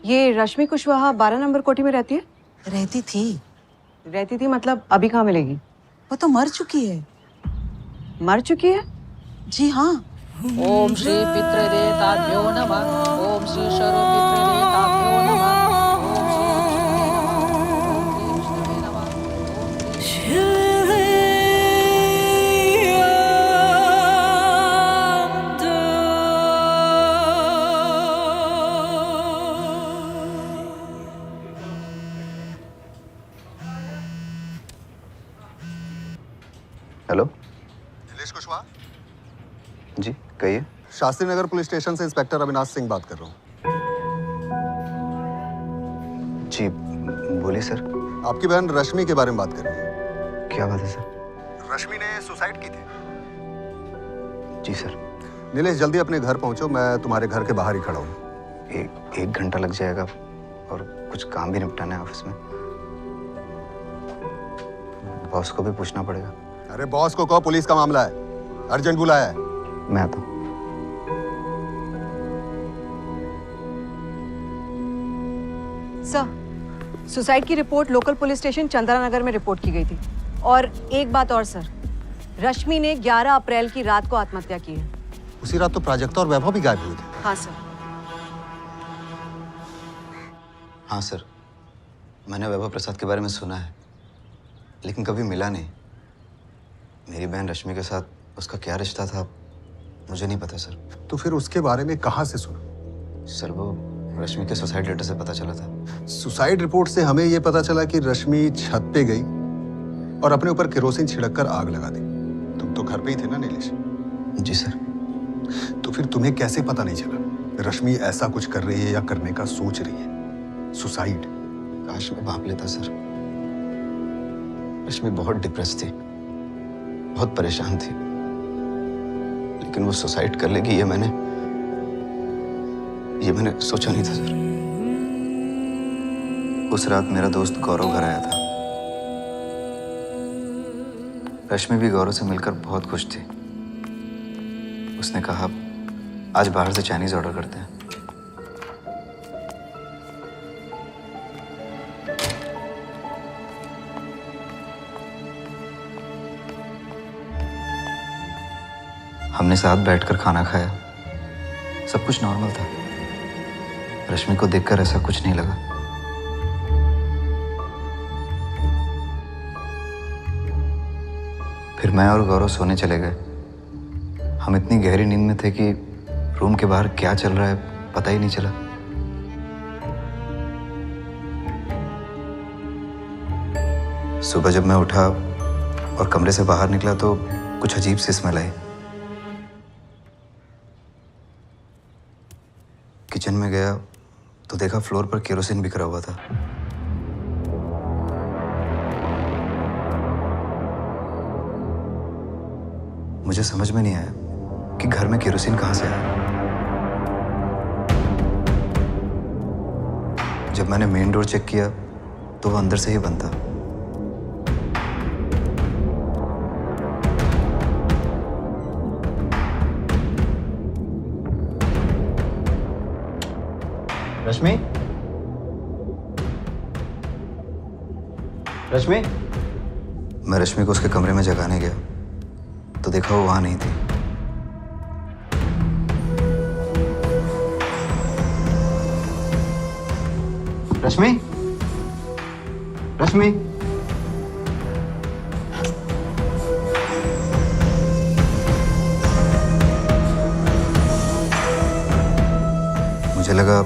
ये रश्मि कुशवाहा 12 नंबर कोठी में रहती है? रहती थी। रहती थी मतलब अभी कहाँ मिलेगी? वो तो मर चुकी है। मर चुकी है? जी हाँ। ओम श्री पितृदेवताभ्यो नमः। ओम श्री सर्व पितृदेवताभ्यो नमः। हेलो, नीलेश कुशवाहा जी, कहिए। शास्त्री नगर पुलिस स्टेशन से इंस्पेक्टर अविनाश सिंह बात कर रहा हूँ। जी बोलिए सर। आपकी बहन रश्मि के बारे में बात कर रही है। क्या बात है सर? रश्मि ने सुसाइड की थी। जी सर। नीलेश जल्दी अपने घर पहुंचो, मैं तुम्हारे घर के बाहर ही खड़ा हूँ। एक घंटा लग जाएगा और कुछ काम भी निपटाना है ऑफिस में। बॉस को भी पूछना पड़ेगा। अरे बॉस को कहो पुलिस का मामला है, अर्जेंट बुलाया है। मैं आता हूँ। सर, सुसाइड की report local police station Chandra Nagar में रिपोर्ट की गई थी। और एक बात और सर, रश्मि ने 11 अप्रैल की रात को आत्महत्या की है। उसी रात तो प्राजक्ता और वैभव भी गायब हुए थे। हाँ सर। हाँ सर, मैंने वैभव प्रसाद के बारे में सुना है, लेकिन कभी मिला नहीं। मेरी बहन रश्मि के साथ उसका क्या रिश्ता था मुझे नहीं पता सर। तो फिर उसके बारे में कहाँ से सुना? सर वो रश्मि के सुसाइड लेटर से पता चला था। सुसाइड रिपोर्ट से हमें यह पता चला कि रश्मि छत पे गई और अपने ऊपर केरोसिन छिड़क कर आग लगा दी। तुम तो घर पे ही थे ना नीलेश? जी सर। तो फिर तुम्हें कैसे पता नहीं चला रश्मि ऐसा कुछ कर रही है या करने का सोच रही है? सुसाइड? काश मैं भांप लेता सर। रश्मि बहुत डिप्रेस थी, बहुत परेशान थी, लेकिन वो सुसाइड कर लेगी ये मैंने सोचा नहीं था सर। उस रात मेरा दोस्त गौरव घर आया था। रश्मि भी गौरव से मिलकर बहुत खुश थी। उसने कहा आज बाहर से चाइनीज ऑर्डर करते हैं। हमने साथ बैठकर खाना खाया, सब कुछ नॉर्मल था। रश्मि को देखकर ऐसा कुछ नहीं लगा। फिर मैं और गौरव सोने चले गए। हम इतनी गहरी नींद में थे कि रूम के बाहर क्या चल रहा है पता ही नहीं चला। सुबह जब मैं उठा और कमरे से बाहर निकला तो कुछ अजीब सी स्मेल आई। किचन में गया तो देखा फ्लोर पर केरोसिन बिखरा हुआ था। मुझे समझ में नहीं आया कि घर में केरोसिन कहां से आया। जब मैंने मेन डोर चेक किया तो वो अंदर से ही बंद था। रश्मि? रश्मि? मैं रश्मि को उसके कमरे में जगाने गया तो देखा वो वहां नहीं थी। रश्मि, रश्मि, मुझे लगा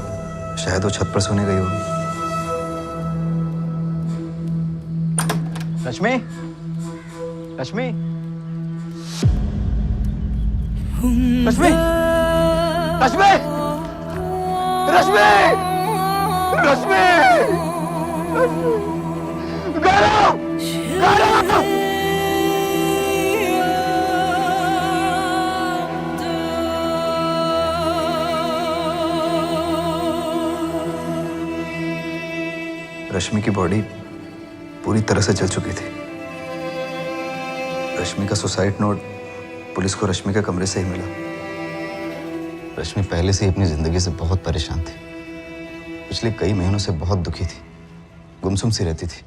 शायद वो छत पर सोने गई होगी। रश्मि, रश्मि, रश्मि, रश्मि, रश्मि, रश्मि, गौरव, गौरव! रश्मि की बॉडी पूरी तरह से जल चुकी थी। रश्मि का सुसाइड नोट पुलिस को रश्मि के कमरे से ही मिला। रश्मि पहले से ही अपनी जिंदगी से बहुत परेशान थी। पिछले कई महीनों से बहुत दुखी थी, गुमसुम सी रहती थी।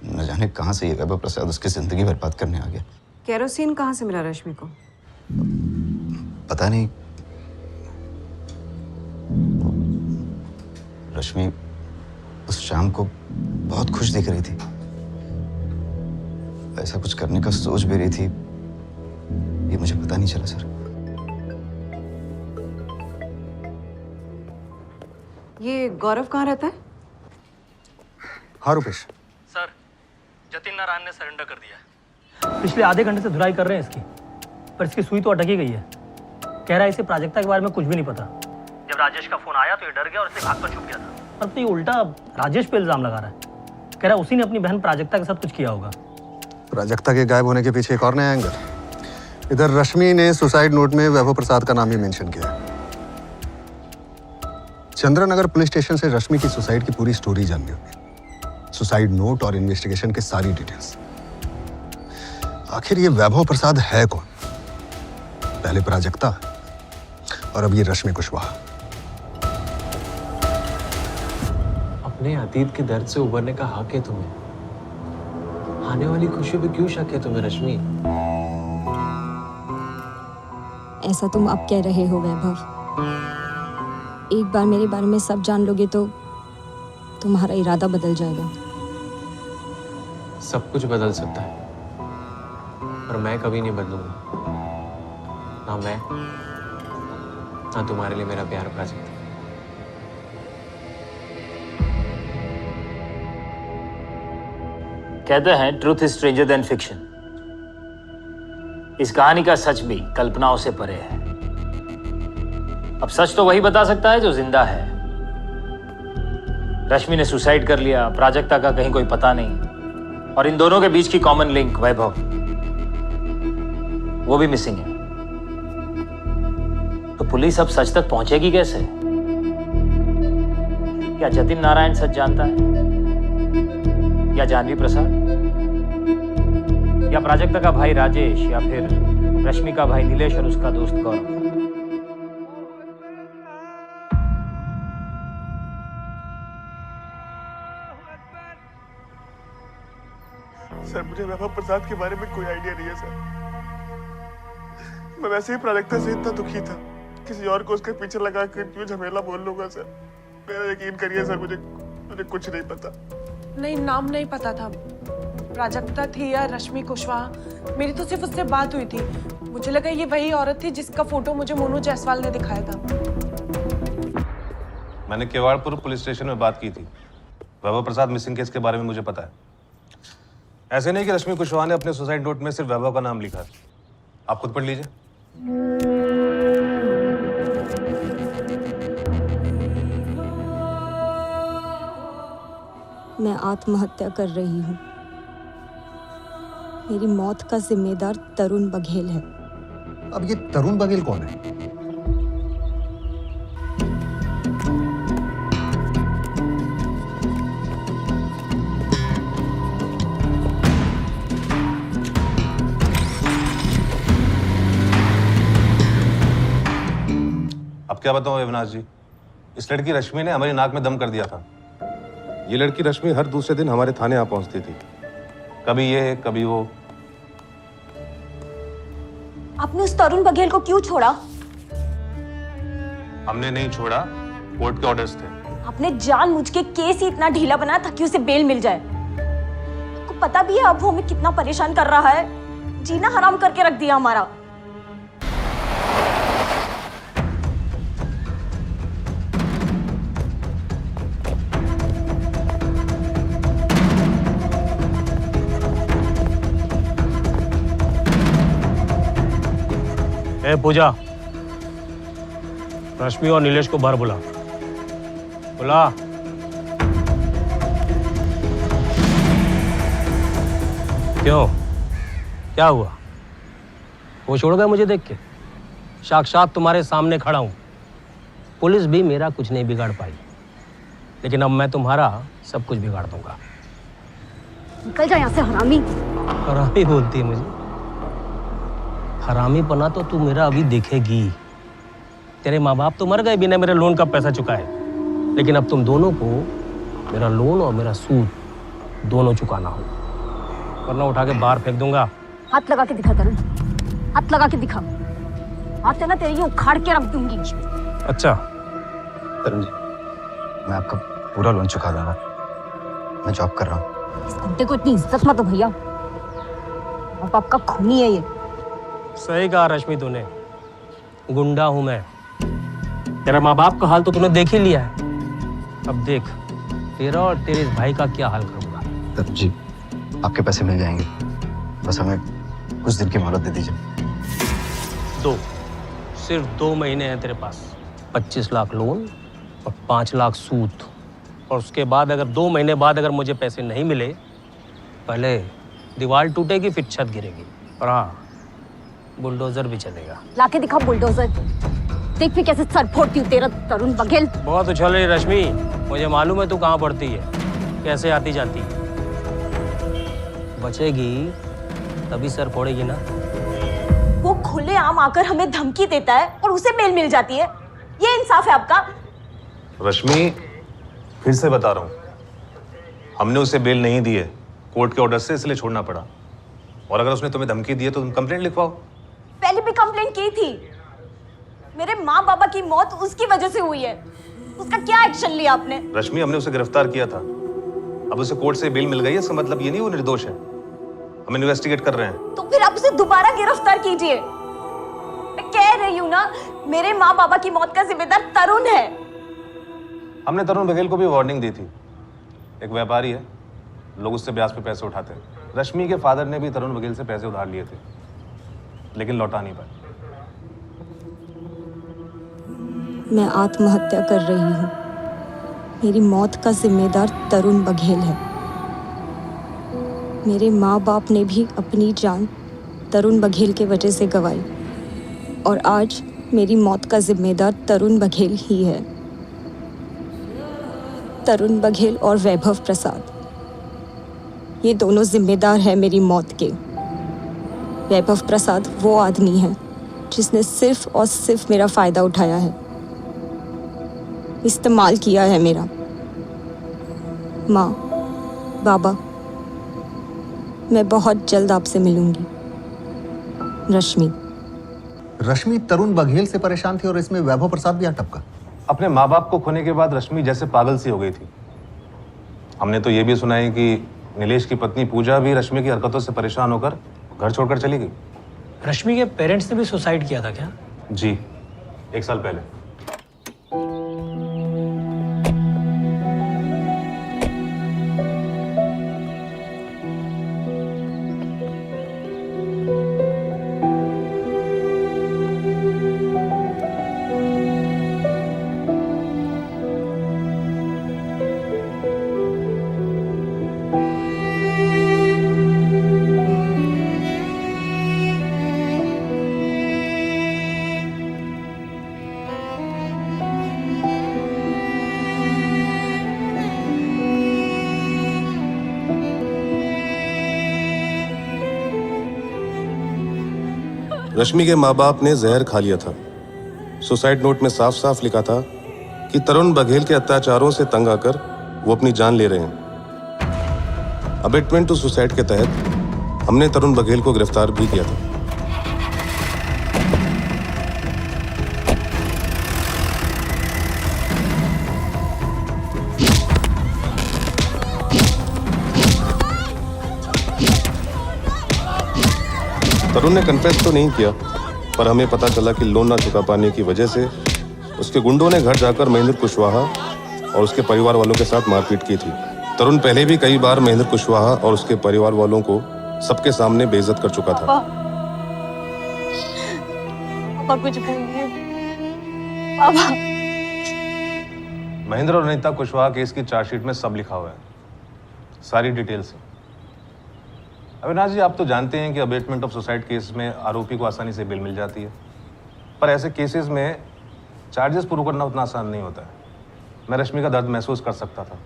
न जाने कहां से ये वैभव प्रसाद उसकी जिंदगी बर्बाद करने आ गया। केरोसिन कहाँ से मिला रश्मि को? पता नहीं। रश्मि उस शाम को बहुत खुश दिख रही थी। ऐसा कुछ करने का सोच भी रही थी, ये मुझे पता नहीं चला सर। ये गौरव कहाँ रहता है? हाँ रुपेश। सर, जतिन नारायण ने सरेंडर कर दिया है। पिछले आधे घंटे से धुलाई कर रहे हैं इसकी, पर इसकी सुई तो अटकी गई है। कह रहा है इसे प्राजक्ता के बारे में कुछ भी नहीं पता। जब राजेश का फोन आया तो ये डर गया और इसे भाग कर छुप गया था। पर तो ये उल्टा राजेश पे इल्जाम लगा रहा है। कह रहा है उसी ने अपनी बहन प्राजक्ता के साथ कुछ किया होगा। प्राजक्ता के गायब होने के पीछे एक और नया एंगल। इधर रश्मि ने सुसाइड नोट में वैभव प्रसाद का नाम ही मेंशन किया। चंद्रनगर पुलिस स्टेशन से रश्मि की सुसाइड की पूरी स्टोरी जाननी होगी, सुसाइड नोट और इन्वेस्टिगेशन के सारी डिटेल्स। आखिर ये वैभव प्रसाद है कौन? पहले प्राजक्ता और अब ये रश्मि कुशवाहा। अपने अतीत के दर्द से उबरने का हक है तुम्हें। आने वाली खुशियों पे क्यों शक है तुम्हें रश्मि? ऐसा तुम अब कह रहे हो वैभव। एक बार मेरे बारे में सब जान लोगे तो तुम्हारा इरादा बदल जाएगा। सब कुछ बदल सकता है, पर मैं कभी नहीं बदलूंगा। ना मैं, ना तुम्हारे लिए मेरा प्यार प्राजक्ता। कहते हैं truth is stranger then fiction. इस कहानी का सच भी कल्पनाओं से परे है। अब सच तो वही बता सकता है जो जिंदा है। रश्मि ने सुसाइड कर लिया, प्राजक्ता का कहीं कोई पता नहीं, और इन दोनों के बीच की कॉमन लिंक वैभव, वो भी मिसिंग है। तो पुलिस अब सच तक पहुंचेगी कैसे? क्या जतिन नारायण सच जानता है, या जानवी प्रसाद, या प्राजक्ता का भाई राजेश, या फिर रश्मि का भाई नीलेश और उसका दोस्त गौरव? सर, मुझे वैभव प्रसाद के बारे में कोई आइडिया नहीं है सर। मैं वैसे ही प्राजक्ता से इतना दुखी था, किसी और को उसके पीछे लगा कर क्यों झमेला बोल लूंगा सर। मेरा यकीन करिए सर, मुझे कुछ नहीं पता। नहीं, नाम नहीं पता था। प्राजक्ता थी या रश्मि कुशवाहा, मेरी तो सिर्फ उससे बात हुई थी। मुझे लगा ये वही औरत थी जिसका फोटो मुझे मोनू जायसवाल ने दिखाया था। मैंने केवाड़पुर पुलिस स्टेशन में बात की थी। वैभव प्रसाद मिसिंग केस के बारे में मुझे पता है। ऐसे नहीं कि रश्मि कुशवाहा ने अपने सुसाइड नोट में सिर्फ वैभव का नाम लिखा है। आप खुद पढ़ लीजिए। मैं आत्महत्या कर रही हूँ। मेरी मौत का जिम्मेदार तरुण बघेल है। अब ये तरुण बघेल कौन है? अब क्या बताऊं अविनाश जी, इस लड़की रश्मि ने हमारी नाक में दम कर दिया था। ये लड़की रश्मि हर दूसरे दिन हमारे थाने आ पहुंचती थी, कभी ये कभी वो। आपने उस तरुण बघेल को क्यों छोड़ा? हमने नहीं छोड़ा, कोर्ट के ऑर्डर्स थे। आपने जानबूझ के केस ही इतना ढीला बनाया ताकि उसे बेल मिल जाए। आपको पता भी है अब वो हमें कितना परेशान कर रहा है, जीना हराम करके रख दिया हमारा। ए पूजा, रश्मि और नीलेश को बाहर बुला। क्यों, क्या हुआ? वो छोड़ गए मुझे देख के? साक्षात तुम्हारे सामने खड़ा हूं। पुलिस भी मेरा कुछ नहीं बिगाड़ पाई, लेकिन अब मैं तुम्हारा सब कुछ बिगाड़ दूंगा। निकल जा यहाँ से हरामी। हरामी बोलती है मुझे? हरामी पना तो तू मेरा अभी देखेगी। तेरे माँ बाप तो मर गए बिना मेरे लोन का पैसा चुकाए, लेकिन अब तुम दोनों को मेरा लोन और मेरा सूद दोनों चुकाना हो, वरना उठा के बाहर फेंक दूंगा। हाथ लगा के दिखा तरुण, हाथ लगा के दिखा। हाथ है ना तेरी ये उखाड़ के रख दूंगी। अच्छा तरुण जी, मैं आपका पूरा लोन चुका दूंगा। मैं जॉब कर रहा हूँ। इस गुंडे को इतनी इज्जत मत दो भैया, माँ बाप का खूनी है ये। सही कहा रश्मि तूने, गुंडा हूं मैं। तेरा माँ बाप का हाल तो तूने देख ही लिया है, अब देख तेरा और तेरे इस भाई का क्या हाल करूंगा। तरुण जी, आपके पैसे मिल जाएंगे, बस हमें कुछ दिन की मोहलत दे दीजिए। सिर्फ 2 महीने हैं तेरे पास। 25 लाख लोन और 5 लाख सूद, और उसके बाद अगर 2 महीने बाद अगर मुझे पैसे नहीं मिले, पहले दीवार टूटेगी फिर छत गिरेगी, और हाँ बुलडोजर भी चलेगा। लाके दिखा बुलडोजर, देख भी कैसे सर फोड़ती हूँ तेरा तरुण बघेल। बहुत उछल रही रश्मि, मुझे मालूम है तू कहाँ पड़ती है, कैसे आती जाती है। बचेगी तभी सर फोड़ेगी ना। वो खुलेआम आकर हमें धमकी देता है और उसे बेल मिल जाती है, ये इंसाफ है आपका? रश्मि, फिर से बता रहा हूं, हमने उसे बेल नहीं दी है, कोर्ट के ऑर्डर से, इसलिए छोड़ना पड़ा। और अगर उसने तुम्हें धमकी दी है तो तुम कंप्लेंट लिखवाओ। पहले भी कंप्लेंट की थी। मेरे माँ बाबा की मौत उसकी वजह से हुई है, उसका क्या एक्शन लिया आपने? रश्मि, हमने उसे गिरफ्तार किया था, अब उसे कोर्ट से बेल मिल गई है, इसका मतलब ये नहीं वो निर्दोष है। हम इन्वेस्टिगेट कर रहे हैं। तो फिर आप उसे दोबारा गिरफ्तार कीजिए। मैं कह रही हूँ ना, मेरे माँ बाबा की मौत का जिम्मेदार तरुण है। हमने तरुण बघेल को भी वार्निंग दी थी। एक व्यापारी है, लोग उससे ब्याज पे पैसे उठाते हैं। रश्मि के फादर ने भी तरुण बघेल से पैसे उधार लिए थे, लेकिन लौटा नहीं पाए। मैं आत्महत्या कर रही हूँ। मेरी मौत का जिम्मेदार तरुण बघेल है। मेरे माँ बाप ने भी अपनी जान तरुण बघेल के वजह से गंवाई, और आज मेरी मौत का जिम्मेदार तरुण बघेल ही है। तरुण बघेल और वैभव प्रसाद, ये दोनों जिम्मेदार हैं मेरी मौत के। वैभव प्रसाद वो आदमी है जिसने सिर्फ और सिर्फ मेरा फ़ायदा उठाया है, इस्तेमाल किया है मेरा। माँ, बाबा, मैं बहुत जल्द आपसे मिलूंगी। रश्मि। रश्मि तरुण बघेल से परेशान थी और इसमें वैभव प्रसाद भी आ टपका। अपने माँ बाप को खोने के बाद रश्मि जैसे पागल सी हो गई थी। हमने तो ये भी सुना है कि नीलेश की पत्नी पूजा भी रश्मि की हरकतों से परेशान होकर घर छोड़कर चली गई। रश्मि के पेरेंट्स ने भी सुसाइड किया था क्या? जी, 1 साल पहले। रश्मि के माँ बाप ने जहर खा लिया था। सुसाइड नोट में साफ साफ लिखा था कि तरुण बघेल के अत्याचारों से तंग आकर वो अपनी जान ले रहे हैं। अबेटमेंट टू सुसाइड के तहत हमने तरुण बघेल को गिरफ्तार भी किया था। तरुण ने कन्फेस तो नहीं किया, पर हमें पता चला कि लोन ना चुका पाने की वजह से उसके गुंडों ने घर जाकर महेंद्र कुशवाहा और उसके परिवार वालों के साथ मारपीट की थी। तरुण पहले भी कई बार महेंद्र कुशवाहा और उसके परिवार वालों को सबके सामने बेइज्जत कर चुका था। पापा कुछ बोलिए पापा। महेंद्र और अनीता कुशवाहा केस की चार्जशीट में सब लिखा हुआ है, सारी डिटेल्स। अविनाश जी, आप तो जानते हैं कि अबेटमेंट ऑफ सुसाइड केस में आरोपी को आसानी से बेल मिल जाती है, पर ऐसे केसेस में चार्जेस प्रूव करना उतना आसान नहीं होता है। मैं रश्मि का दर्द महसूस कर सकता था,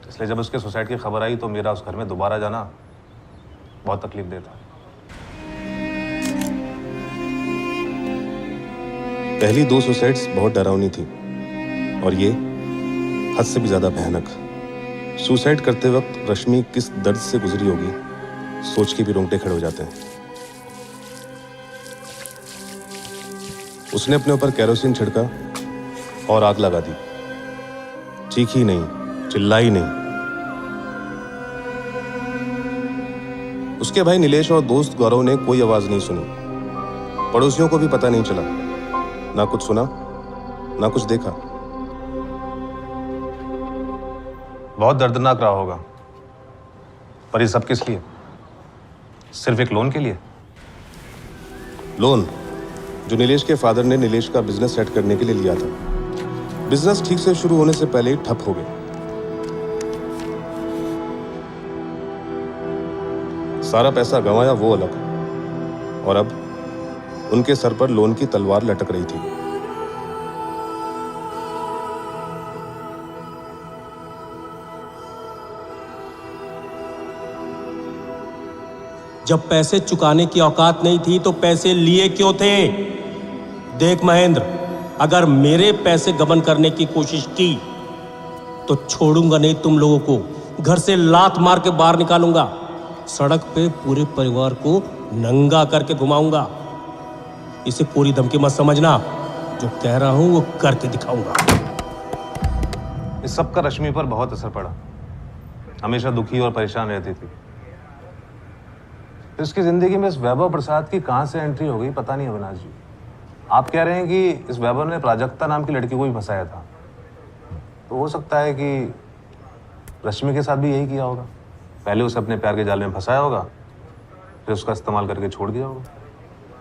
इसलिए जब उसके सुसाइड की खबर आई तो मेरा उस घर में दोबारा जाना बहुत तकलीफ देता। पहली 2 सुसाइड्स बहुत डरावनी थी और ये हद से भी ज्यादा भयानक। सुसाइड करते वक्त रश्मि किस दर्द से गुजरी होगी, सोच के भी रोंगटे खड़े हो जाते हैं। उसने अपने ऊपर केरोसिन छिड़का और आग लगा दी। चीखी नहीं, चिल्लाई नहीं। उसके भाई नीलेश और दोस्त गौरव ने कोई आवाज नहीं सुनी। पड़ोसियों को भी पता नहीं चला, ना कुछ सुना ना कुछ देखा। बहुत दर्दनाक रहा होगा, पर ये सब किस लिए? सिर्फ एक लोन के लिए? लोन जो नीलेश के फादर ने नीलेश का बिजनेस सेट करने के लिए लिया था। बिजनेस ठीक से शुरू होने से पहले ही ठप हो गया। सारा पैसा गंवाया वो अलग, और अब उनके सर पर लोन की तलवार लटक रही थी। जब पैसे चुकाने की औकात नहीं थी तो पैसे लिए क्यों थे? देख महेंद्र, अगर मेरे पैसे गबन करने की कोशिश की तो छोड़ूंगा नहीं तुम लोगों को, घर से लात मार के बाहर निकालूंगा, सड़क पे पूरे परिवार को नंगा करके घुमाऊंगा। इसे पूरी धमकी मत समझना, जो कह रहा हूं वो करके दिखाऊंगा। इस सब का रश्मि पर बहुत असर पड़ा। हमेशा दुखी और परेशान रहती थी। इसकी जिंदगी में इस वैभव प्रसाद की कहां से एंट्री हो गई पता नहीं। अविनाश जी, आप कह रहे हैं कि इस वैभव ने प्राजक्ता नाम की लड़की को भी फंसाया था, तो हो सकता है कि रश्मि के साथ भी यही किया होगा। पहले उसे अपने प्यार के जाल में फंसाया होगा, फिर उसका इस्तेमाल करके छोड़ दिया होगा।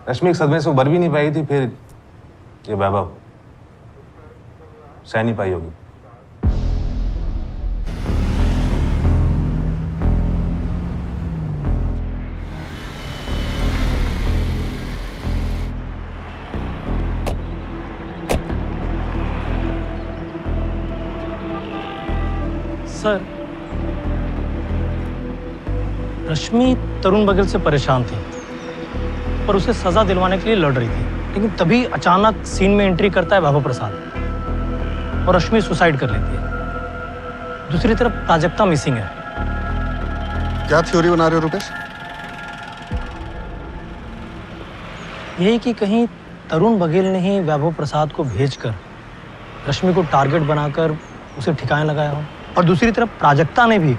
रश्मि एक सदमे से उबर भी नहीं पाई थी, फिर ये वैभव सह नहीं पाई होगी। सर, रश्मि तरुण बघेल से परेशान थी, पर उसे सजा दिलवाने के लिए लड़ रही थी, लेकिन तभी अचानक सीन में एंट्री करता है वैभव प्रसाद और रश्मि सुसाइड कर लेती है। दूसरी तरफ प्राजक्ता मिसिंग है। क्या थ्योरी बना रहे हो रुपेश? यही कि कहीं तरुण बघेल ने ही वैभव प्रसाद को भेजकर रश्मि को टारगेट बनाकर उसे ठिकाने लगाया हो, और दूसरी तरफ प्राजक्ता ने भी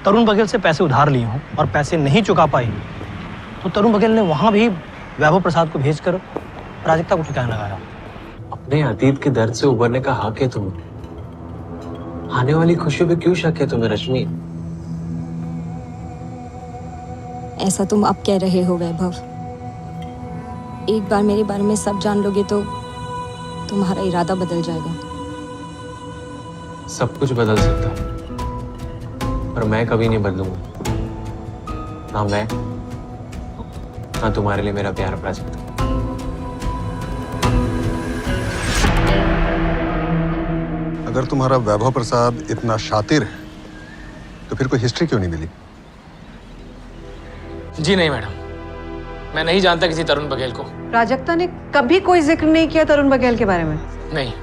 तरुण बघेल से पैसे उधार लिए हों और पैसे नहीं चुका पाई, तो तरुण बघेल ने वहां भी वैभव प्रसाद को भेजकर प्राजक्ता को ठिकाने लगाया। अपने अतीत के दर्द से उबरने का हक है तुम्हें। आने वाली खुशियों पे क्यों शक है तुम्हें रश्मि? ऐसा तुम अब कह रहे हो वैभव। एक बार मेरे बारे में सब जान लोगे तो तुम्हारा इरादा बदल जाएगा। सब कुछ बदल सकता है, पर मैं कभी नहीं बदलूंगा। ना मैं, ना तुम्हारे लिए मेरा प्यार प्राजक्ता। अगर तुम्हारा वैभव प्रसाद इतना शातिर है तो फिर कोई हिस्ट्री क्यों नहीं मिली? जी नहीं मैडम, मैं नहीं जानता किसी तरुण बघेल को। प्राजक्ता ने कभी कोई जिक्र नहीं किया तरुण बघेल के बारे में? नहीं।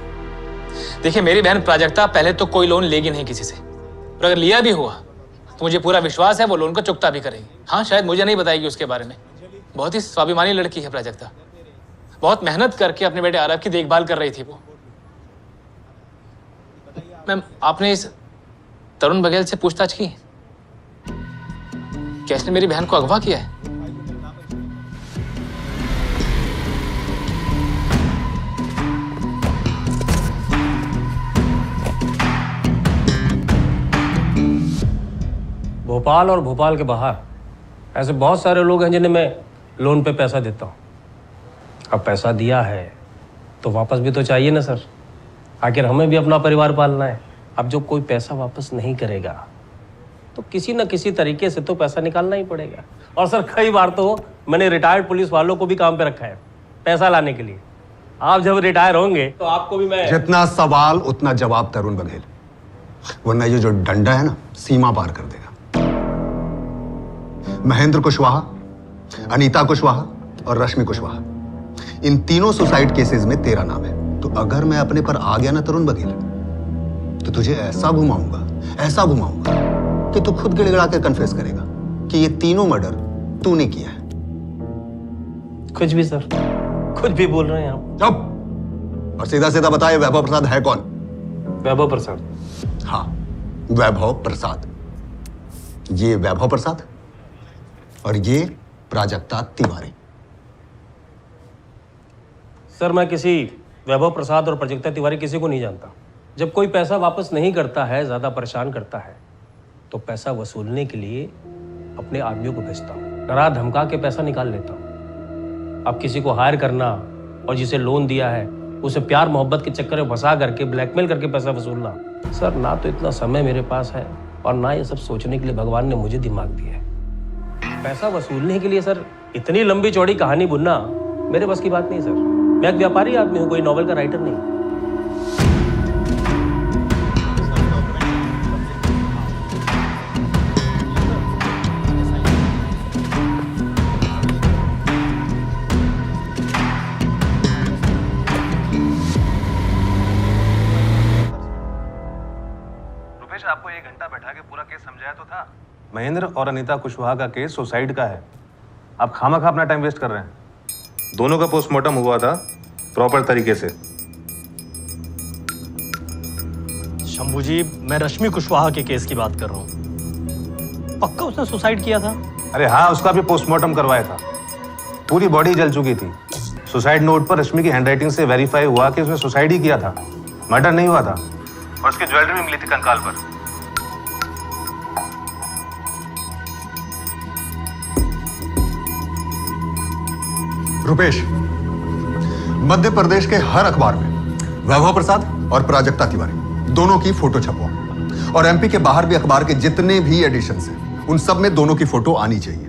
देखिए, मेरी बहन प्राजक्ता पहले तो कोई लोन लेगी नहीं किसी से, और अगर लिया भी हुआ तो मुझे पूरा विश्वास है वो लोन को चुकता भी करेगी। हाँ, शायद मुझे नहीं बताएगी उसके बारे में। बहुत ही स्वाभिमानी लड़की है प्राजक्ता। बहुत मेहनत करके अपने बेटे आरव की देखभाल कर रही थी वो। मैम, आपने इस तरुण बघेल से पूछताछ की? क्या इसने मेरी बहन को अगवा किया है? भोपाल और भोपाल के बाहर ऐसे बहुत सारे लोग हैं जिन्हें मैं लोन पे पैसा देता हूँ। अब पैसा दिया है तो वापस भी तो चाहिए ना सर, आखिर हमें भी अपना परिवार पालना है। अब जो कोई पैसा वापस नहीं करेगा तो किसी न किसी तरीके से तो पैसा निकालना ही पड़ेगा। और सर कई बार तो मैंने रिटायर्ड पुलिस वालों को भी काम पे रखा है पैसा लाने के लिए। आप जब रिटायर होंगे तो आपको भी मैं जितना सवाल उतना जवाब तरुण बघेल, वरना ये जो डंडा है ना सीमा पार कर देगा। महेंद्र कुशवाहा, अनीता कुशवाहा और रश्मि कुशवाहा, इन तीनों सुसाइड केसेस में तेरा नाम है। तो अगर मैं अपने पर आ गया ना तरुण बघेल, तो तुझे ऐसा घुमाऊंगा कि तू खुद गिड़गिड़ा के कन्फेस करेगा कि ये तीनों मर्डर तूने किया है। कुछ भी सर, कुछ भी बोल रहे हैं आप। चुप और सीधा सीधा बताइए वैभव प्रसाद है कौन? वैभव प्रसाद? हाँ, वैभव प्रसाद। ये वैभव प्रसाद और ये प्राजक्ता तिवारी। सर मैं किसी वैभव प्रसाद और प्राजक्ता तिवारी किसी को नहीं जानता। जब कोई पैसा वापस नहीं करता है, ज्यादा परेशान करता है, तो पैसा वसूलने के लिए अपने आदमियों को भेजता हूँ, डरा धमका के पैसा निकाल लेता हूँ। अब किसी को हायर करना और जिसे लोन दिया है उसे प्यार मोहब्बत के चक्कर में फंसा करके ब्लैकमेल करके पैसा वसूलना, सर ना तो इतना समय मेरे पास है और ना ये सब सोचने के लिए भगवान ने मुझे दिमाग दिया है। पैसा वसूलने के लिए सर इतनी लंबी चौड़ी कहानी बुनना मेरे बस की बात नहीं सर। मैं एक व्यापारी आदमी हूँ, कोई नॉवल का राइटर नहीं। रुपेश, आपको 1 घंटा बैठा के पूरा केस समझाया तो था। महेंद्र और अनीता कुशवाहा का केस सुसाइड का है। आप खामखा अपना टाइम वेस्ट कर रहे हैं। दोनों का पोस्टमार्टम हुआ था प्रॉपर तरीके से। शंभू जी, मैं रश्मि कुशवाहा के केस की बात कर रहा हूँ। पक्का उसने सुसाइड किया था? अरे हाँ, उसका भी पोस्टमार्टम करवाया था। पूरी बॉडी जल चुकी थी। सुसाइड नोट पर रश्मि की हैंडराइटिंग से वेरीफाई हुआ कि उसने सुसाइड ही किया था, मर्डर नहीं हुआ था। और उसकी ज्वेलरी भी मिली थी कंकाल पर। रुपेश, मध्य प्रदेश के हर अखबार में वैभव प्रसाद और प्राजक्ता तिवारी दोनों की फोटो छपवाओ और एमपी के बाहर भी अखबार के जितने भी एडिशंस हैं उन सब में दोनों की फोटो आनी चाहिए।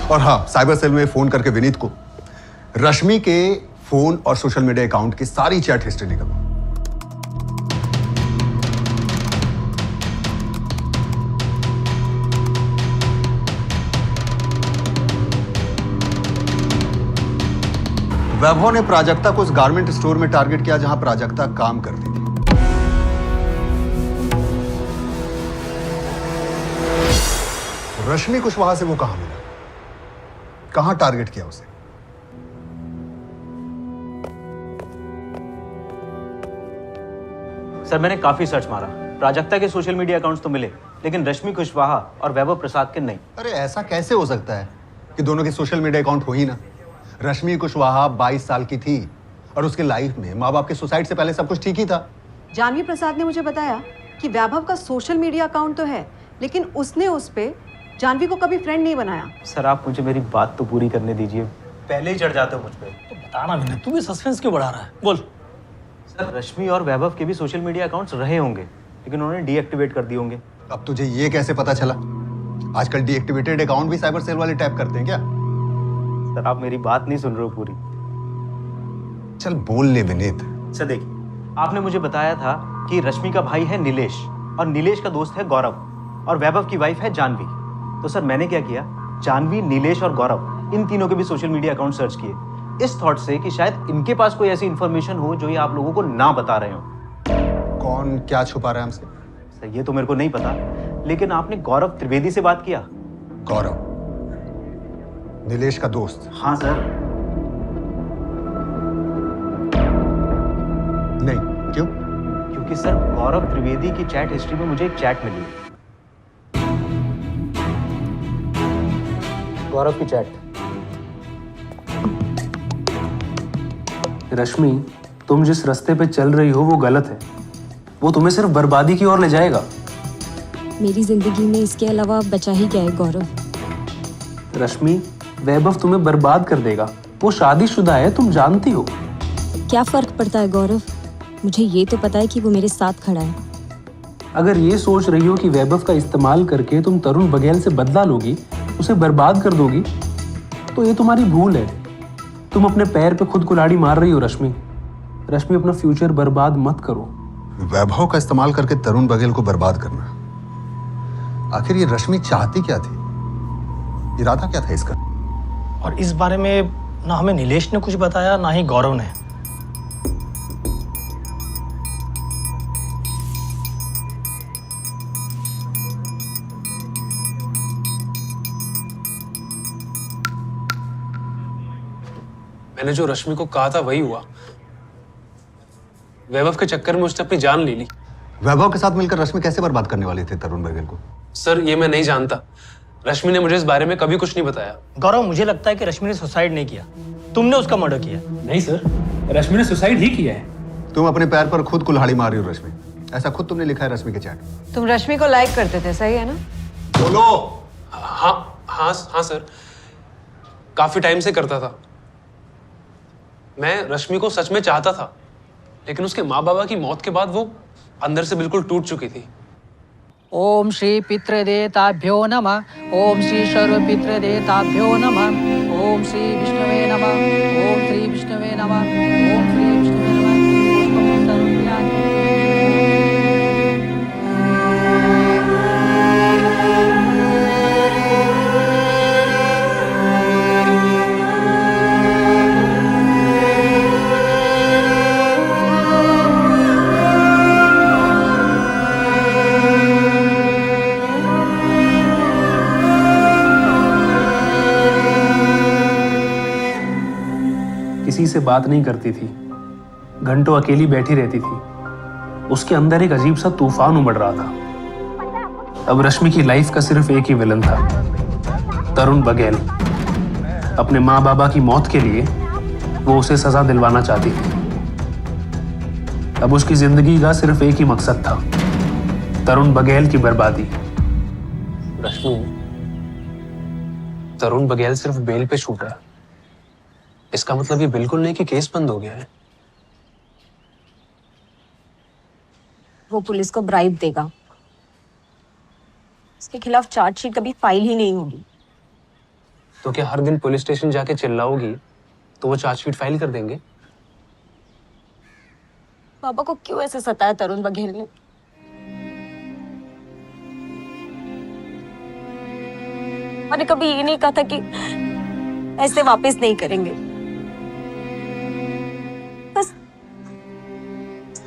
और हाँ, साइबर सेल में फोन करके विनीत को रश्मि के फोन और सोशल मीडिया अकाउंट की सारी चैट हिस्ट्री निकलवाओ। वैभव ने प्राजक्ता को उस गारमेंट स्टोर में टारगेट किया जहां प्राजक्ता काम करती थी। रश्मि कुशवाहा से वो कहां मिला, कहां टारगेट किया उसे? सर मैंने काफी सर्च मारा, प्राजक्ता के सोशल मीडिया अकाउंट्स तो मिले, लेकिन रश्मि कुशवाहा और वैभव प्रसाद के नहीं। अरे ऐसा कैसे हो सकता है कि दोनों के सोशल मीडिया अकाउंट हो ही ना? रश्मि कुशवाहा 22 साल की थी और उसके लाइफ में माँ बाप के सुसाइड से पहले सब कुछ ठीक ही था। जानवी प्रसाद ने मुझे बताया कि वैभव का सोशल मीडिया अकाउंट तो है, लेकिन उसने उस पे जानवी को कभी फ्रेंड नहीं बनाया। सर आप मुझे मेरी बात तो पूरी करने दीजिए, पहले ही चढ़ जाते हो मुझ पे। तो बताना मैंने, तू भी सस्पेंस क्यों बढ़ा रहा है? बोल। सर रश्मि और वैभव के भी सोशल मीडिया अकाउंट्स रहे होंगे, लेकिन उन्होंने डीएक्टिवेट कर दिए होंगे। अब तुझे ये कैसे पता चला? आजकल डीएक्टिवेटेड अकाउंट भी साइबर सेल वाले टैप करते हैं क्या? सर आप मेरी बात नहीं सुन रहे हो पूरी। चल बोल ले विनीत। सर देखिए, आपने मुझे बताया था कि रश्मि का भाई है नीलेश और नीलेश का दोस्त है गौरव और वैभव की वाइफ है जानवी। तो सर मैंने क्या किया, जानवी, नीलेश और गौरव इन तीनों के भी सोशल मीडिया अकाउंट सर्च किए, इस थॉट से कि शायद इनके पास कोई ऐसी इंफॉर्मेशन हो जो ये आप लोगों को ना बता रहे हो। कौन क्या छुपा रहा है हमसे? सर ये तो मेरे को नहीं पता, लेकिन आपने गौरव त्रिवेदी से बात किया? गौरव नीलेश का दोस्त? हाँ सर। नहीं, क्यों? क्योंकि सर गौरव त्रिवेदी की चैट हिस्ट्री में मुझे एक चैट मिली गौरव की चैट। रश्मि, तुम जिस रास्ते पे चल रही हो वो गलत है। वो तुम्हें सिर्फ बर्बादी की ओर ले जाएगा। मेरी जिंदगी में इसके अलावा बचा ही क्या है गौरव? रश्मि, वैभव तुम्हें बर्बाद कर देगा। वो शादीशुदा है, तुम जानती हो। क्या फर्क पड़ता है गौरव? मुझे ये तो पता है कि वो मेरे साथ खड़ा है। अगर ये सोच रही हो कि वैभव का इस्तेमाल करके तुम तरुण बघेल से बदला लोगी, उसे बर्बाद कर दोगी, तो ये तुम्हारी भूल है। तुम अपने पैर पे खुद कुल्हाड़ी मार रही हो रश्मि। रश्मि, अपना फ्यूचर बर्बाद मत करो। वैभव का इस्तेमाल करके तरुण बघेल को बर्बाद करना, आखिर ये रश्मि चाहती क्या थी? इरादा क्या था इसका? और इस बारे में ना हमें नीलेश ने कुछ बताया, ना ही गौरव ने। मैंने जो रश्मि को कहा था वही हुआ। वैभव के चक्कर में उसने अपनी जान ले ली। वैभव के साथ मिलकर रश्मि कैसे बर्बाद करने वाली थी तरुण बघेल को? सर, ये मैं नहीं जानता। रश्मि ने मुझे इस बारे में कभी कुछ नहीं बताया। गौरव, मुझे लगता है कि रश्मि ने सुसाइड नहीं किया, तुमने उसका मर्डर किया। नहीं सर, रश्मि ने सुसाइड ही किया है। तुम अपने पैर पर खुद कुल्हाड़ी मार रही हो रश्मि, ऐसा खुद तुमने लिखा है रश्मि के चैट में। तुम रश्मि को लाइक करते थे, सही है ना? बोलो। हाँ सर, काफी टाइम से करता था। मैं रश्मि को सच में चाहता था, लेकिन उसके माँ बाबा की मौत के बाद वो अंदर से बिल्कुल टूट चुकी थी। ओम श्री पितृदेवताभ्यो नमः। ओम श्री सर्व पितृदेवताभ्यो नमः। ओम श्री विष्णवे नमः। ओम श्री विष्णवे नमः। ओम श्री विष्णवे नमः। पुष्पं समर्पयामि। किसी से बात नहीं करती थी, घंटों अकेली बैठी रहती थी। उसके अंदर एक अजीब सा तूफान उमड़ रहा था। अब रश्मि की लाइफ का सिर्फ एक ही विलन था, तरुण बघेल। अपने माँ बाबा की मौत के लिए वो उसे सजा दिलवाना चाहती थी। अब उसकी जिंदगी का सिर्फ एक ही मकसद था, तरुण बघेल की बर्बादी। रश्मि, तरुण बघेल सिर्फ बेल पे छूटा है। इसका मतलब ये बिल्कुल नहीं कि केस बंद हो गया है। वो पुलिस को ब्राइब देगा, उसके खिलाफ चार्जशीट कभी फाइल ही नहीं होगी। तो क्या हर दिन पुलिस स्टेशन जाके चिल्लाओगी तो वो चार्जशीट फाइल कर देंगे? पापा को क्यों ऐसे सताया तरुण बघेल ने? मैंने कभी ये नहीं कहा था कि ऐसे वापस नहीं करेंगे। बस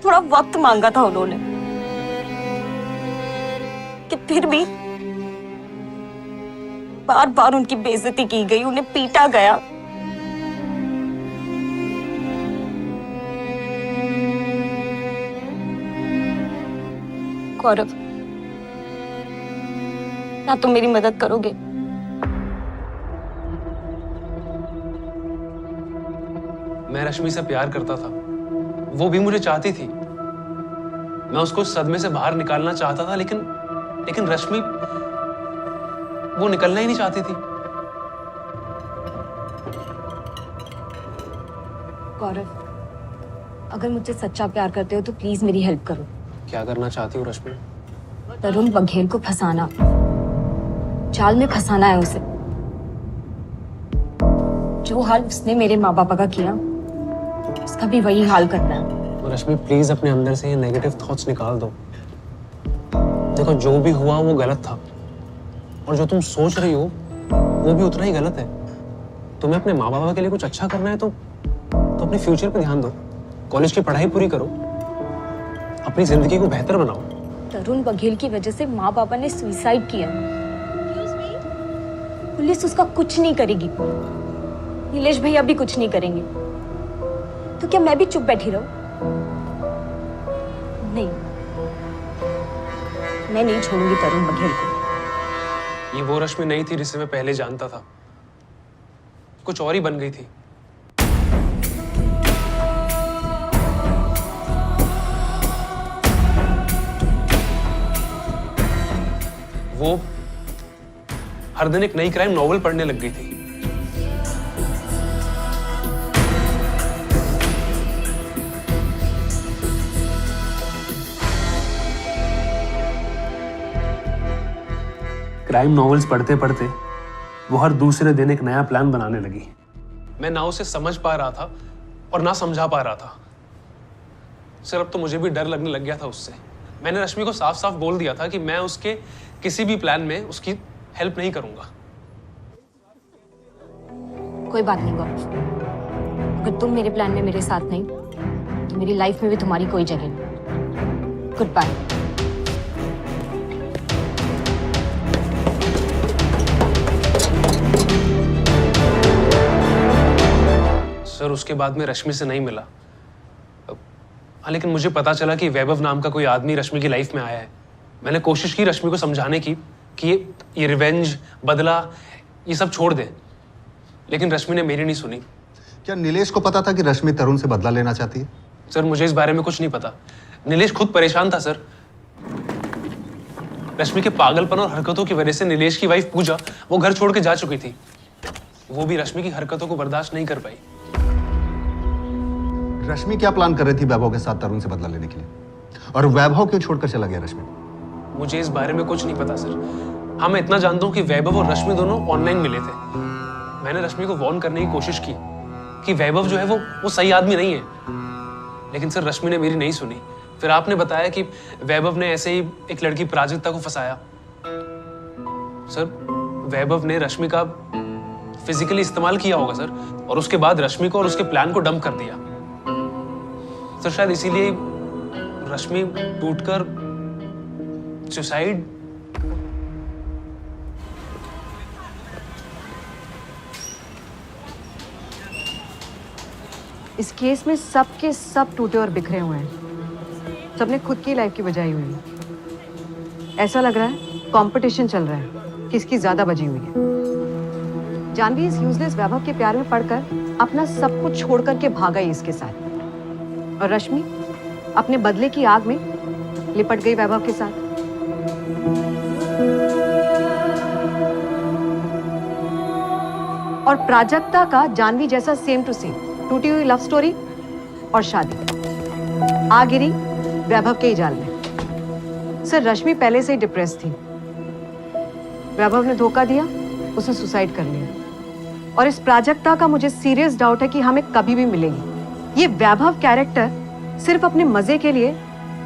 थोड़ा वक्त मांगा था उन्होंने, कि फिर भी बार बार उनकी बेइज्जती की गई, उन्हें पीटा गया। गौरव, ना तुम मेरी मदद करोगे? मैं रश्मि से प्यार करता था, वो भी मुझे चाहती थी। मैं उसको इस सदमे से बाहर निकालना चाहता था, लेकिन रश्मि वो निकलना ही नहीं चाहती थी। गौरव, अगर मुझसे सच्चा प्यार करते हो तो प्लीज मेरी हेल्प करो। क्या करना चाहती हो रश्मि? तरुण बघेल को फंसाना, जाल में फंसाना है उसे। जो हाल उसने मेरे माँ बापा का किया, उसका भी वही हाल करना है। तो रश्मि प्लीज अपने अंदर से ये नेगेटिव थॉट्स निकाल दो। देखो, जो भी हुआ वो गलत था, और जो तुम सोच रही हो वो भी उतना ही गलत है। तुम्हें अपने माँ बाबा के लिए कुछ अच्छा करना है तो अपने फ्यूचर पे ध्यान दो। कॉलेज की पढ़ाई पूरी करो, अपनी जिंदगी को बेहतर बनाओ। तरुण बघेल की वजह से माँ बाबा ने सुसाइड किया। पुलिस उसका कुछ नहीं करेगी, नीलेश भैया भी कुछ नहीं करेंगे, तो क्या मैं भी चुप बैठी रहूं? नहीं, मैं नहीं छोड़ूंगी तरुण बघेल को। ये वो रश्मि नहीं थी जिसे मैं पहले जानता था। कुछ और ही बन गई थी। वो हर दिन एक नई क्राइम नॉवल पढ़ने लग गई थी। क्राइम नॉवेल्स पढ़ते पढ़ते वो हर दूसरे दिन एक नया प्लान बनाने लगी। मैं ना उसे समझ पा रहा था और ना समझा पा रहा था। सर अब तो मुझे भी डर लगने लग गया था उससे। मैंने रश्मि को साफ साफ बोल दिया था कि मैं उसके किसी भी प्लान में उसकी हेल्प नहीं करूंगा। कोई बात नहीं गौरव, अगर तुम मेरे प्लान में मेरे साथ नहीं तो मेरी लाइफ में भी तुम्हारी कोई जगह नहीं। Good bye. सर उसके बाद में रश्मि से नहीं मिला। हाँ लेकिन मुझे पता चला कि वैभव नाम का कोई आदमी रश्मि की लाइफ में आया है। मैंने कोशिश की रश्मि को समझाने की कि ये रिवेंज, बदला, ये सब छोड़ दे, लेकिन रश्मि ने मेरी नहीं सुनी। क्या नीलेश को पता था कि रश्मि तरुण से बदला लेना चाहती है? सर मुझे इस बारे में कुछ नहीं पता। नीलेश खुद परेशान था सर। रश्मि के पागलपन और हरकतों की वजह से नीलेश की वाइफ पूजा वो घर छोड़ के जा चुकी थी। वो भी रश्मि की हरकतों को बर्दाश्त नहीं कर पाई। रश्मि क्या प्लान कर रही थी वैभव के साथ तरुण से बदला लेने के लिए? और वैभव क्यों छोड़कर चला गया रश्मि? मुझे इस बारे में कुछ नहीं पता सर। हाँ मैं इतना जानता हूँ कि वैभव और रश्मि दोनों ऑनलाइन मिले थे। मैंने रश्मि को वार्न करने की कोशिश की कि वैभव जो है वो सही आदमी नहीं है, लेकिन सर रश्मि ने मेरी नहीं सुनी। फिर आपने बताया कि वैभव ने ऐसे ही एक लड़की प्राजक्ता को फंसाया। सर वैभव ने रश्मि का फिजिकली इस्तेमाल किया होगा सर, और उसके बाद रश्मि को और उसके प्लान को डंप कर दिया। सर शायद इसीलिए रश्मि टूटकर सुसाइड। इस केस में सब के सब टूटे और बिखरे हुए हैं। सबने खुद की लाइफ की बजाई हुई है। ऐसा लग रहा है कंपटीशन चल रहा है, किसकी ज्यादा बजी हुई है। जानवी इस यूजलेस वैभव के प्यार में पड़कर अपना सब कुछ छोड़ करके भागा ही इसके साथ, और रश्मि अपने बदले की आग में लिपट गई वैभव के साथ। और प्राजक्ता का जानवी जैसा सेम टू सेम टूटी हुई लव स्टोरी और शादी आ गिरी वैभव के ही जाल में। सर रश्मि पहले से ही डिप्रेस थी। वैभव ने धोखा दिया, उसने सुसाइड कर लिया। और इस प्राजक्ता का मुझे सीरियस डाउट है कि हमें कभी भी मिलेगी। ये वैभव कैरेक्टर सिर्फ अपने मजे के लिए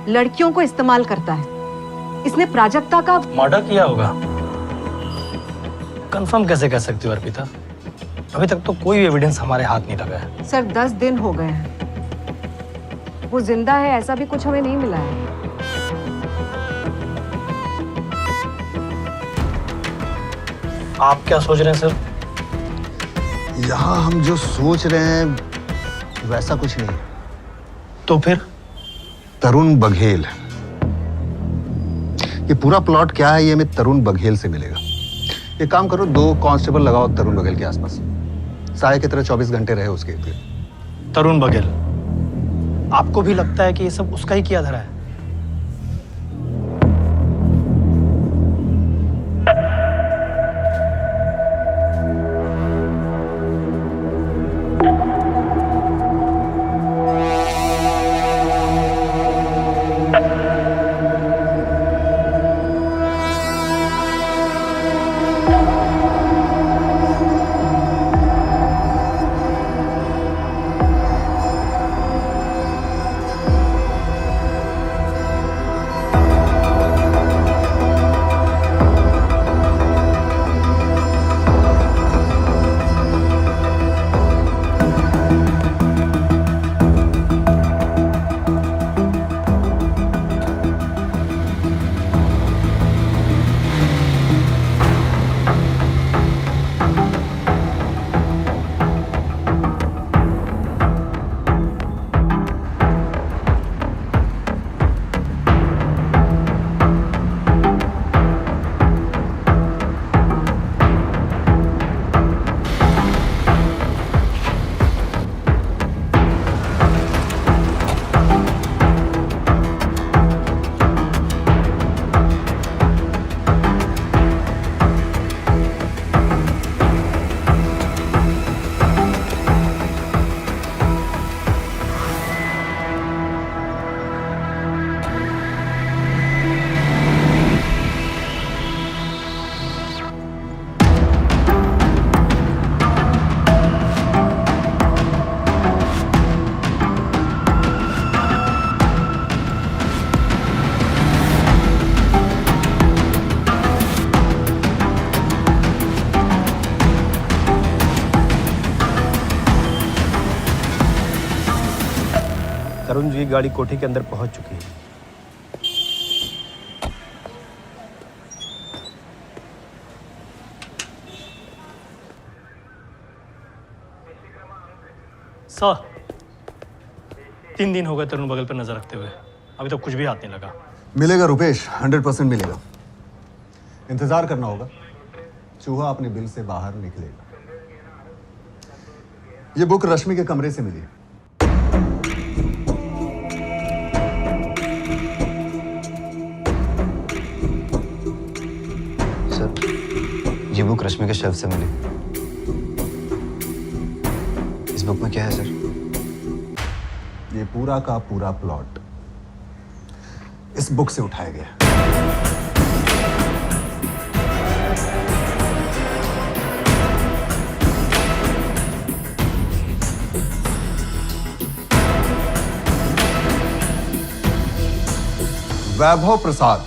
लड़कियों को इस्तेमाल करता है। इसने प्राजक्ता का मर्डर किया होगा। कंफर्म कैसे कह सकती हो अर्पिता? अभी तक तो कोई एविडेंस हमारे हाथ नहीं लगा है। सर 10 दिन हो गए हैं। वो जिंदा है ऐसा भी कुछ हमें नहीं मिला है। आप क्या सोच रहे हैं सर? यहाँ हम जो सोच रहे हैं वैसा कुछ नहीं है। तो फिर? तरुण बघेल। ये पूरा प्लॉट क्या है ये हमें तरुण बघेल से मिलेगा। एक काम करो, 2 कांस्टेबल लगाओ तरुण बघेल के आसपास, साय की तरह 24 घंटे रहे उसके इर्द। तरुण बघेल, आपको भी लगता है कि ये सब उसका ही किया धरा है? की गाड़ी कोठी के अंदर पहुंच चुकी है। सर 3 दिन हो गए तरुण बगल पर नजर रखते हुए, अभी तक कुछ भी हाथ नहीं लगा। मिलेगा रुपेश, 100% मिलेगा। इंतजार करना होगा, चूहा अपने बिल से बाहर निकलेगा। ये बुक रश्मि के कमरे से मिली। सर, ये बुक रश्मि के शेल्फ से मिली। इस बुक में क्या है सर? ये पूरा का पूरा प्लॉट इस बुक से उठाया गया। वैभव प्रसाद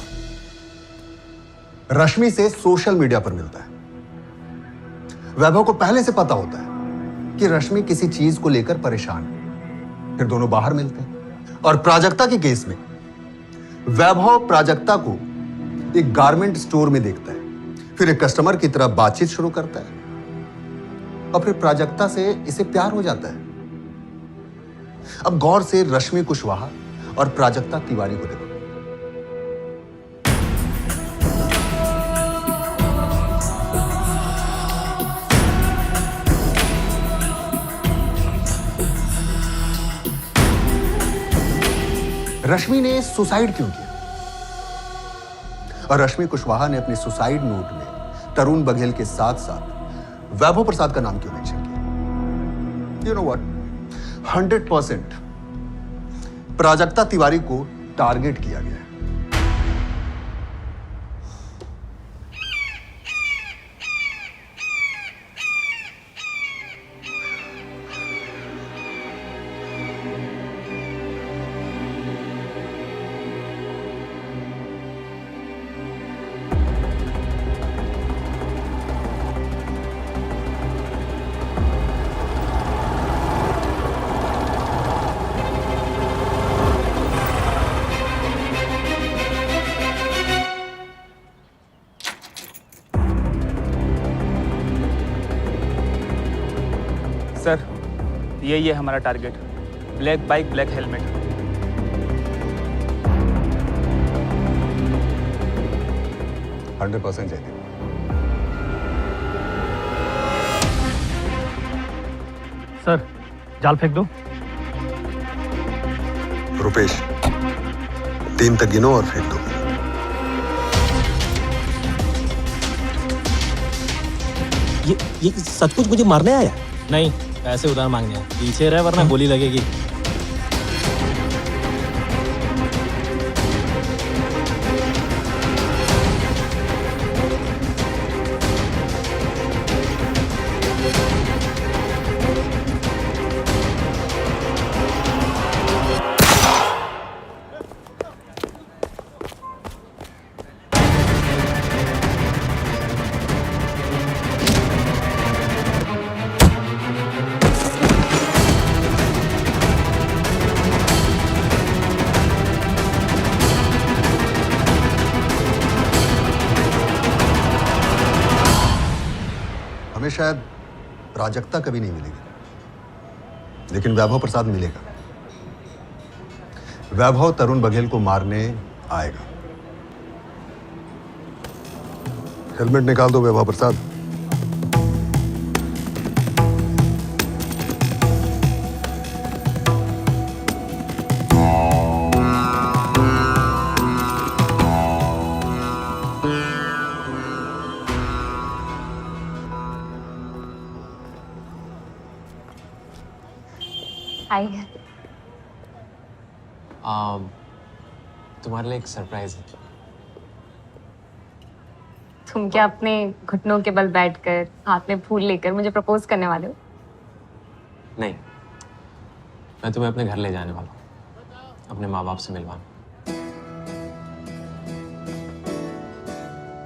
रश्मि से सोशल मीडिया पर मिलता है। वैभव को पहले से पता होता है कि रश्मि किसी चीज को लेकर परेशान है। फिर दोनों बाहर मिलते हैं और प्राजक्ता के केस में वैभव प्राजक्ता को एक गारमेंट स्टोर में देखता है, फिर एक कस्टमर की तरह बातचीत शुरू करता है और फिर प्राजक्ता से इसे प्यार हो जाता है। अब गौर से रश्मि कुशवाहा और प्राजक्ता तिवारी को देखो। रश्मि ने सुसाइड क्यों किया? और रश्मि कुशवाहा ने अपने सुसाइड नोट में तरुण बघेल के साथ साथ वैभव प्रसाद का नाम क्यों मेंशन किया? You know what, 100% Prajakta Tiwari को टारगेट किया गया है। सर, यही है हमारा target. Black bike, black helmet. Jaydeep. Sir, जाल फेंक दो। रुपेश, 3 तक गिनो और फेंक दो। ये सचमुच मुझे मारने आया? नहीं, पैसे उधार मांगने हैं। पीछे रहे वरना गोली लगेगी। हमें शायद प्राजक्ता कभी नहीं मिलेगी, लेकिन वैभव प्रसाद मिलेगा। वैभव तरुण बघेल को मारने आएगा। हेलमेट निकाल दो वैभव प्रसाद। हाय। तुम्हारे लिए एक सरप्राइज है। तुम क्या अपने घुटनों के बल बैठकर हाथ में फूल लेकर मुझे प्रपोज करने वाले हो? नहीं, मैं तुम्हें अपने घर ले जाने वाला हूँ, अपने माँ बाप से मिलवाना।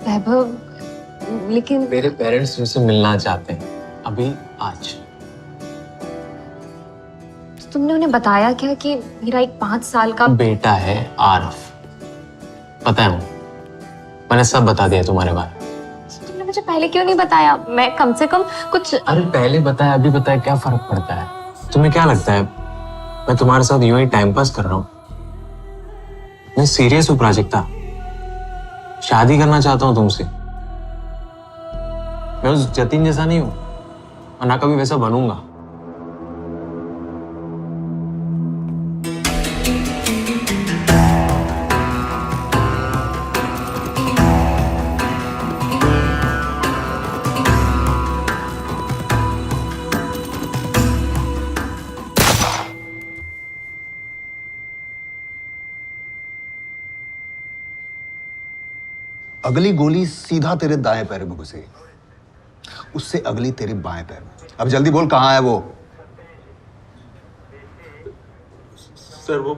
वैभव, लेकिन मेरे पेरेंट्स मुझसे मिलना चाहते हैं, अभी आज। तुमने उन्हें बताया क्या कि मेरा एक 5 साल का बेटा है आरफ, पता है मैंने सब बता दिया तुम्हारे बारे में। तुमने मुझे पहले क्यों नहीं बताया? मैं कम से कम कुछ। अरे पहले बताया अभी बताया क्या फर्क पड़ता है? तुम्हें क्या लगता है मैं तुम्हारे साथ यूं ही टाइम पास कर रहा हूँ? मैं सीरियस हूँ प्राजक्ता, शादी करना चाहता हूँ तुमसे। मैं उस जतिन जैसा नहीं हूँ और ना कभी वैसा बनूंगा। अगली गोली सीधा तेरे दाएं पैर में घुसेगी, उससे अगली तेरे बाएं पैर में। अब जल्दी बोल कहां है वो? सर वो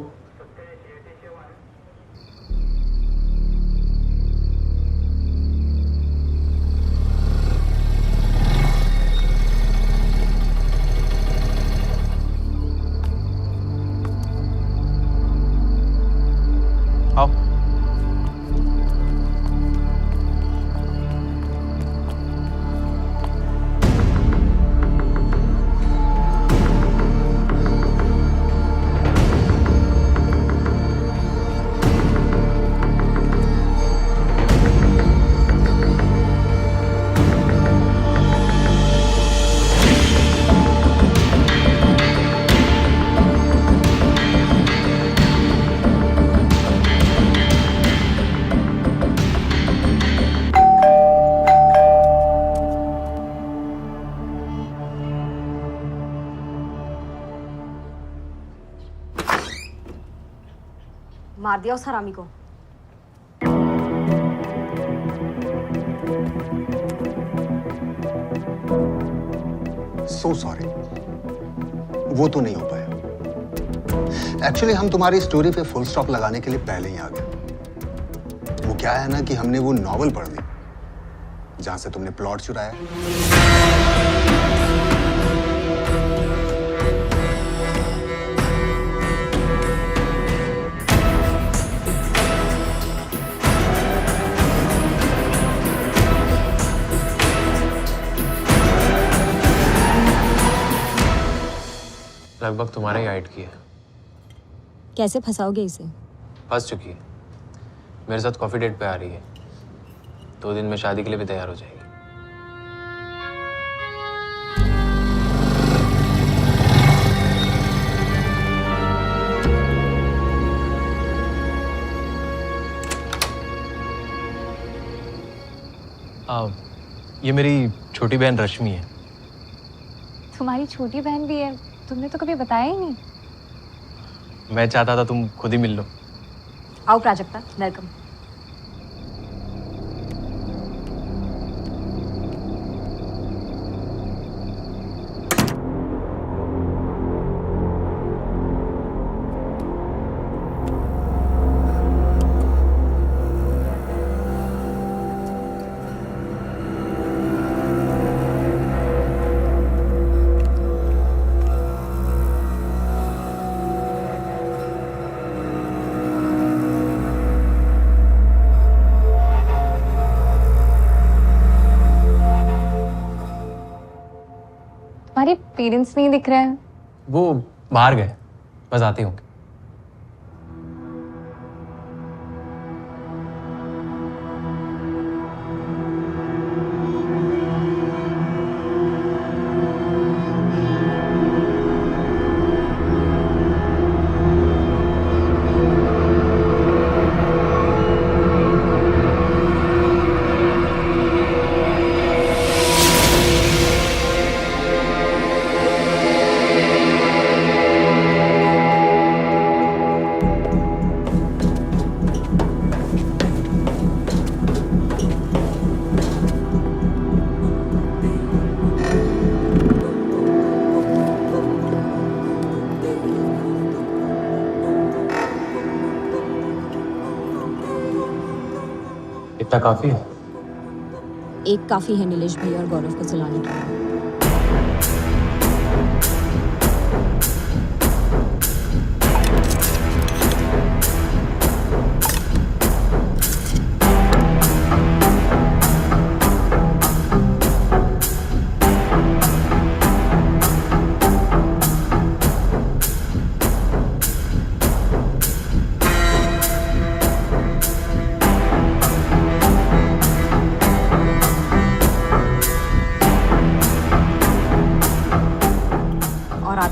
मार दिया उस हरामी को। सो सॉरी, वो तो नहीं हो पाया। एक्चुअली हम तुम्हारी स्टोरी पे फुल स्टॉप लगाने के लिए पहले ही आ गए। वो क्या है ना कि हमने वो नॉवल पढ़ ली जहां से तुमने प्लॉट चुराया। लगभग तुम्हारे हाइट की है। कैसे फंसाओगे इसे? फंस चुकी है, मेरे साथ कॉफी डेट पे आ रही है। 2 दिन में शादी के लिए भी तैयार हो जाएगी। ये मेरी छोटी बहन रश्मि है। तुम्हारी छोटी बहन भी है? तुमने तो कभी बताया ही नहीं। मैं चाहता था तुम खुद ही मिल लो। आओ प्राजक्ता, वेलकम। तुम्हारे पेरेंट्स नहीं दिख रहे हैं? वो बाहर गए, बस आते होंगे। इतना काफी है? एक काफी है नीलेश भैया और गौरव को जलाने के लिए।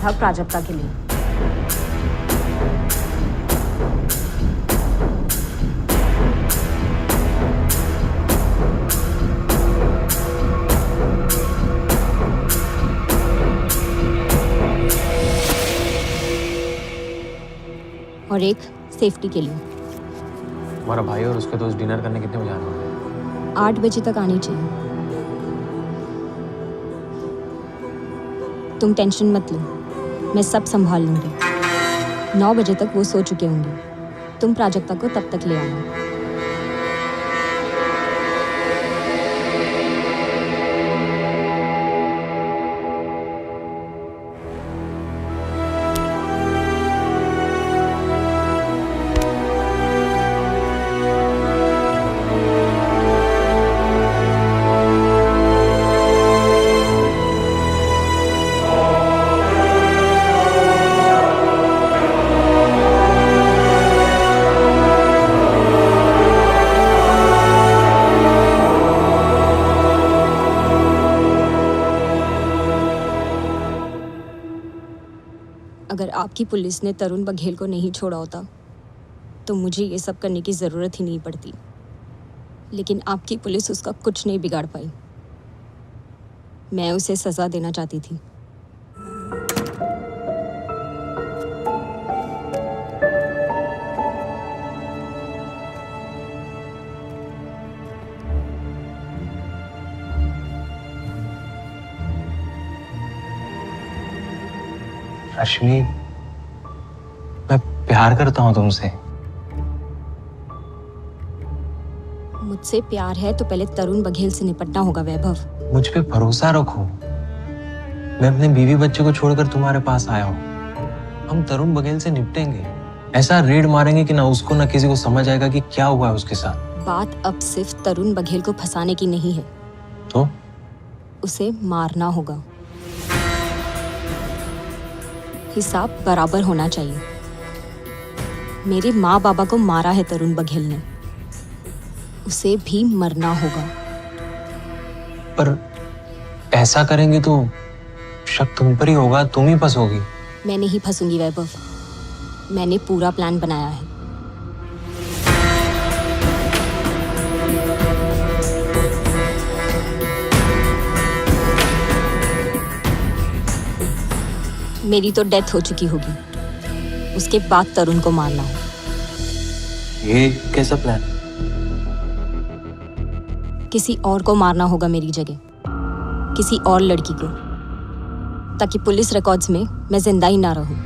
था प्राजक्ता के लिए। और एक सेफ्टी के लिए। हमारा भाई और उसके दोस्त डिनर करने कितने बजे आने वाले हैं? 8 बजे तक आनी चाहिए। तुम टेंशन मत लो, मैं सब संभाल लूंगी। 9 बजे तक वो सो चुके होंगे। तुम प्राजक्ता को तब तक ले आना। अगर आपकी पुलिस ने तरुण बघेल को नहीं छोड़ा होता तो मुझे ये सब करने की ज़रूरत ही नहीं पड़ती। लेकिन आपकी पुलिस उसका कुछ नहीं बिगाड़ पाई। मैं उसे सज़ा देना चाहती थी। रश्मि, मैं प्यार करता हूं तुमसे। मुझसे प्यार है तो पहले तरुण बघेल से निपटना होगा वैभव। मुझ पे भरोसा रखो। मैं अपने बीवी बच्चे को छोड़कर तुम्हारे पास आया हूं। हम तरुण बघेल से निपटेंगे। ऐसा रेड मारेंगे कि ना उसको ना किसी को समझ आएगा कि क्या हुआ है उसके साथ। बात अब सिर्फ तरुण बघेल को फंसाने की नहीं है, तो उसे मारना होगा। हिसाब बराबर होना चाहिए। मेरे माँ बाबा को मारा है तरुण बघेल ने, उसे भी मरना होगा। पर ऐसा करेंगे तो शक तुम पर ही होगा, तुम ही फंसोगी। मैं नहीं फंसूंगी वैभव, मैंने पूरा प्लान बनाया है। मेरी तो डेथ हो चुकी होगी, उसके बाद तरुण को मारना हो। ये कैसा प्लान? किसी और को मारना होगा मेरी जगह, किसी और लड़की को, ताकि पुलिस रिकॉर्ड्स में मैं जिंदा ही ना रहूं।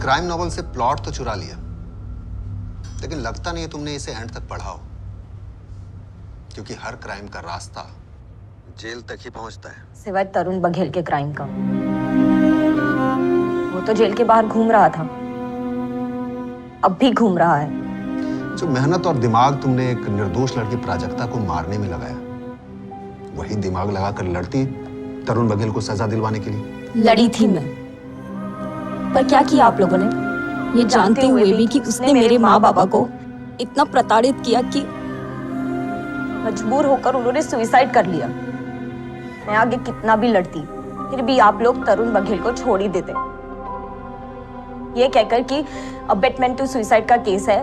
क्राइम नॉवल से प्लॉट तो चुरा लिया, लेकिन लगता नहीं है तुमने इसे एंड तक पढ़ा हो, क्योंकि हर क्राइम का रास्ता जेल तक ही पहुंचता है। सिवाय तरुण बघेल के क्राइम का। वो तो जेल के बाहर घूम रहा था, अब भी घूम रहा है। जो मेहनत और दिमाग तुमने एक निर्दोष लड़की प्राजक्ता को मारने में लगाया, वही दिमाग लगाकर लड़ती तरुण बघेल को सजा दिलवाने के लिए। लड़ी थी मैं, पर क्या किया आप लोगों ने, ये जानते हुए भी कि उसने मेरे माँ बाबा को इतना प्रताड़ित किया कि मजबूर होकर उन्होंने सुसाइड कर लिया। मैं आगे कितना भी लड़ती, फिर भी आप लोग तरुण बघेल को छोड़ ही देते। ये कहकर कि अबेटमेंट टू सुसाइड का केस है,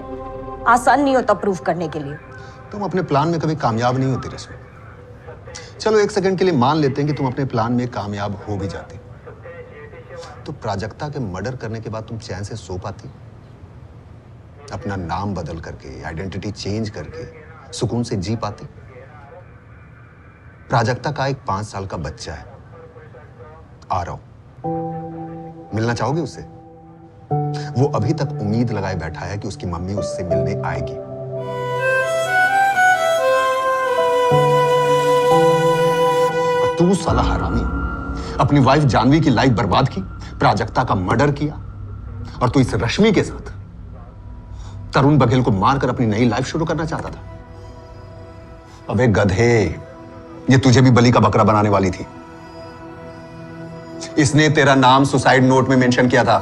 आसान नहीं होता प्रूफ करने के लिए। तुम अपने प्लान में कभी कामयाब नहीं होती रश्मि। चलो एक सेकंड के लिए मान लेते हैं कि तुम अपने प्लान में कामयाब हो भी जाती, तो प्राजक्ता के मर्डर करने के बाद तुम चैन से सो पाती? अपना नाम बदल करके, आइडेंटिटी चेंज करके सुकून से जी पाती? प्राजक्ता का एक 5 साल का बच्चा है, आ रहा हूं, मिलना चाहोगे उससे? वो अभी तक उम्मीद लगाए बैठा है कि उसकी मम्मी उससे मिलने आएगी। और तू साला हरामी, अपनी वाइफ जानवी की लाइफ बर्बाद की, प्राजक्ता का मर्डर किया, और तू इस रश्मि के साथ तरुण बघेल को मारकर अपनी नई लाइफ शुरू करना चाहता था। अबे गधे, ये तुझे भी बलि का बकरा बनाने वाली थी। इसने तेरा नाम सुसाइड नोट में मेंशन किया था।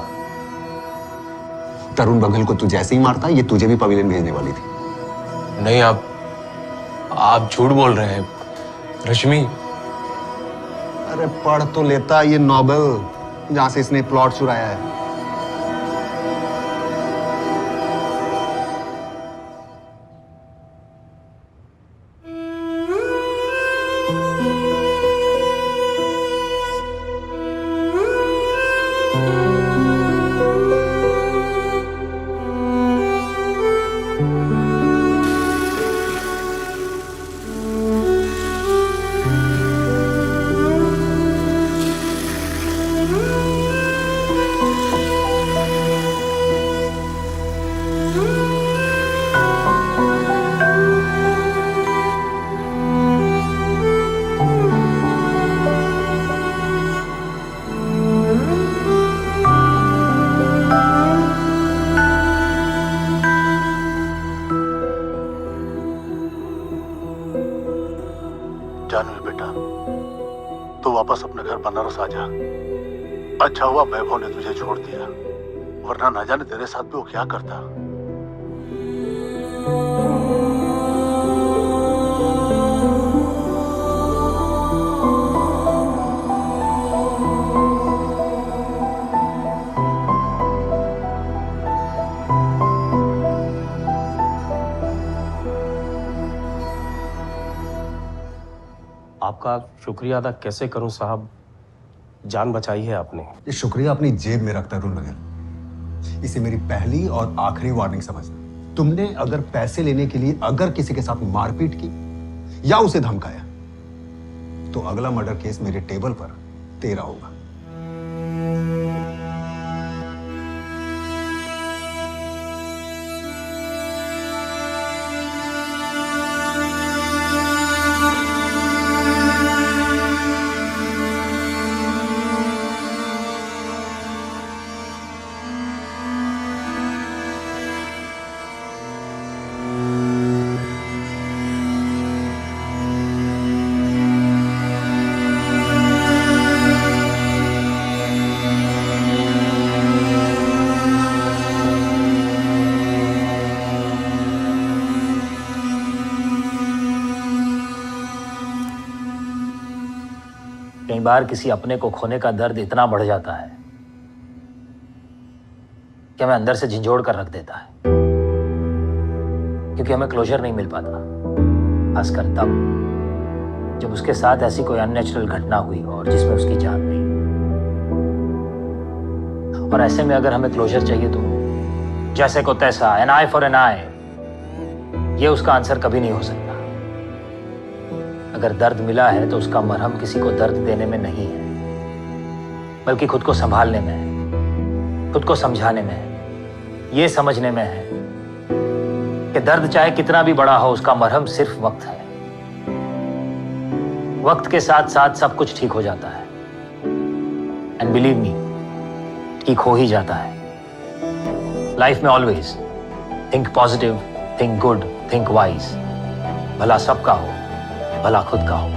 तरुण बघेल को तू जैसे ही मारता, ये तुझे भी पवेलियन भेजने वाली थी। नहीं, आप झूठ बोल रहे हैं रश्मि। अरे पढ़ तो लेता ये नॉवेल जहां से इसने प्लॉट चुराया है। जानवी बेटा, तू वापस अपने घर बनारस आ जा। अच्छा हुआ वैभव ने तुझे छोड़ दिया, वरना ना जाने तेरे साथ भी वो क्या करता। आपका शुक्रिया अदा कैसे करूं साहब, जान बचाई है आपने। ये शुक्रिया अपनी जेब में रखता तरुण बघेल। इसे मेरी पहली और आखिरी वार्निंग समझना। तुमने अगर पैसे लेने के लिए अगर किसी के साथ मारपीट की या उसे धमकाया, तो अगला मर्डर केस मेरे टेबल पर तेरा होगा। कई बार किसी अपने को खोने का दर्द इतना बढ़ जाता है कि हमें अंदर से झंझोड़ कर रख देता है, क्योंकि हमें क्लोजर नहीं मिल पाता, खासकर तब जब उसके साथ ऐसी कोई अननेचुरल घटना हुई और जिसमें उसकी जान गई। और ऐसे में अगर हमें क्लोजर चाहिए तो जैसे को तैसा, एन आई फॉर एन आई, ये उसका आंसर कभी नहीं हो सकता। अगर दर्द मिला है तो उसका मरहम किसी को दर्द देने में नहीं है, बल्कि खुद को संभालने में है, खुद को समझाने में है, ये समझने में है कि दर्द चाहे कितना भी बड़ा हो, उसका मरहम सिर्फ वक्त है। वक्त के साथ साथ सब कुछ ठीक हो जाता है, एंड बिलीव मी, ठीक हो ही जाता है। लाइफ में always think positive, think good, think wise. भला सबका हो, भला खुद का हो।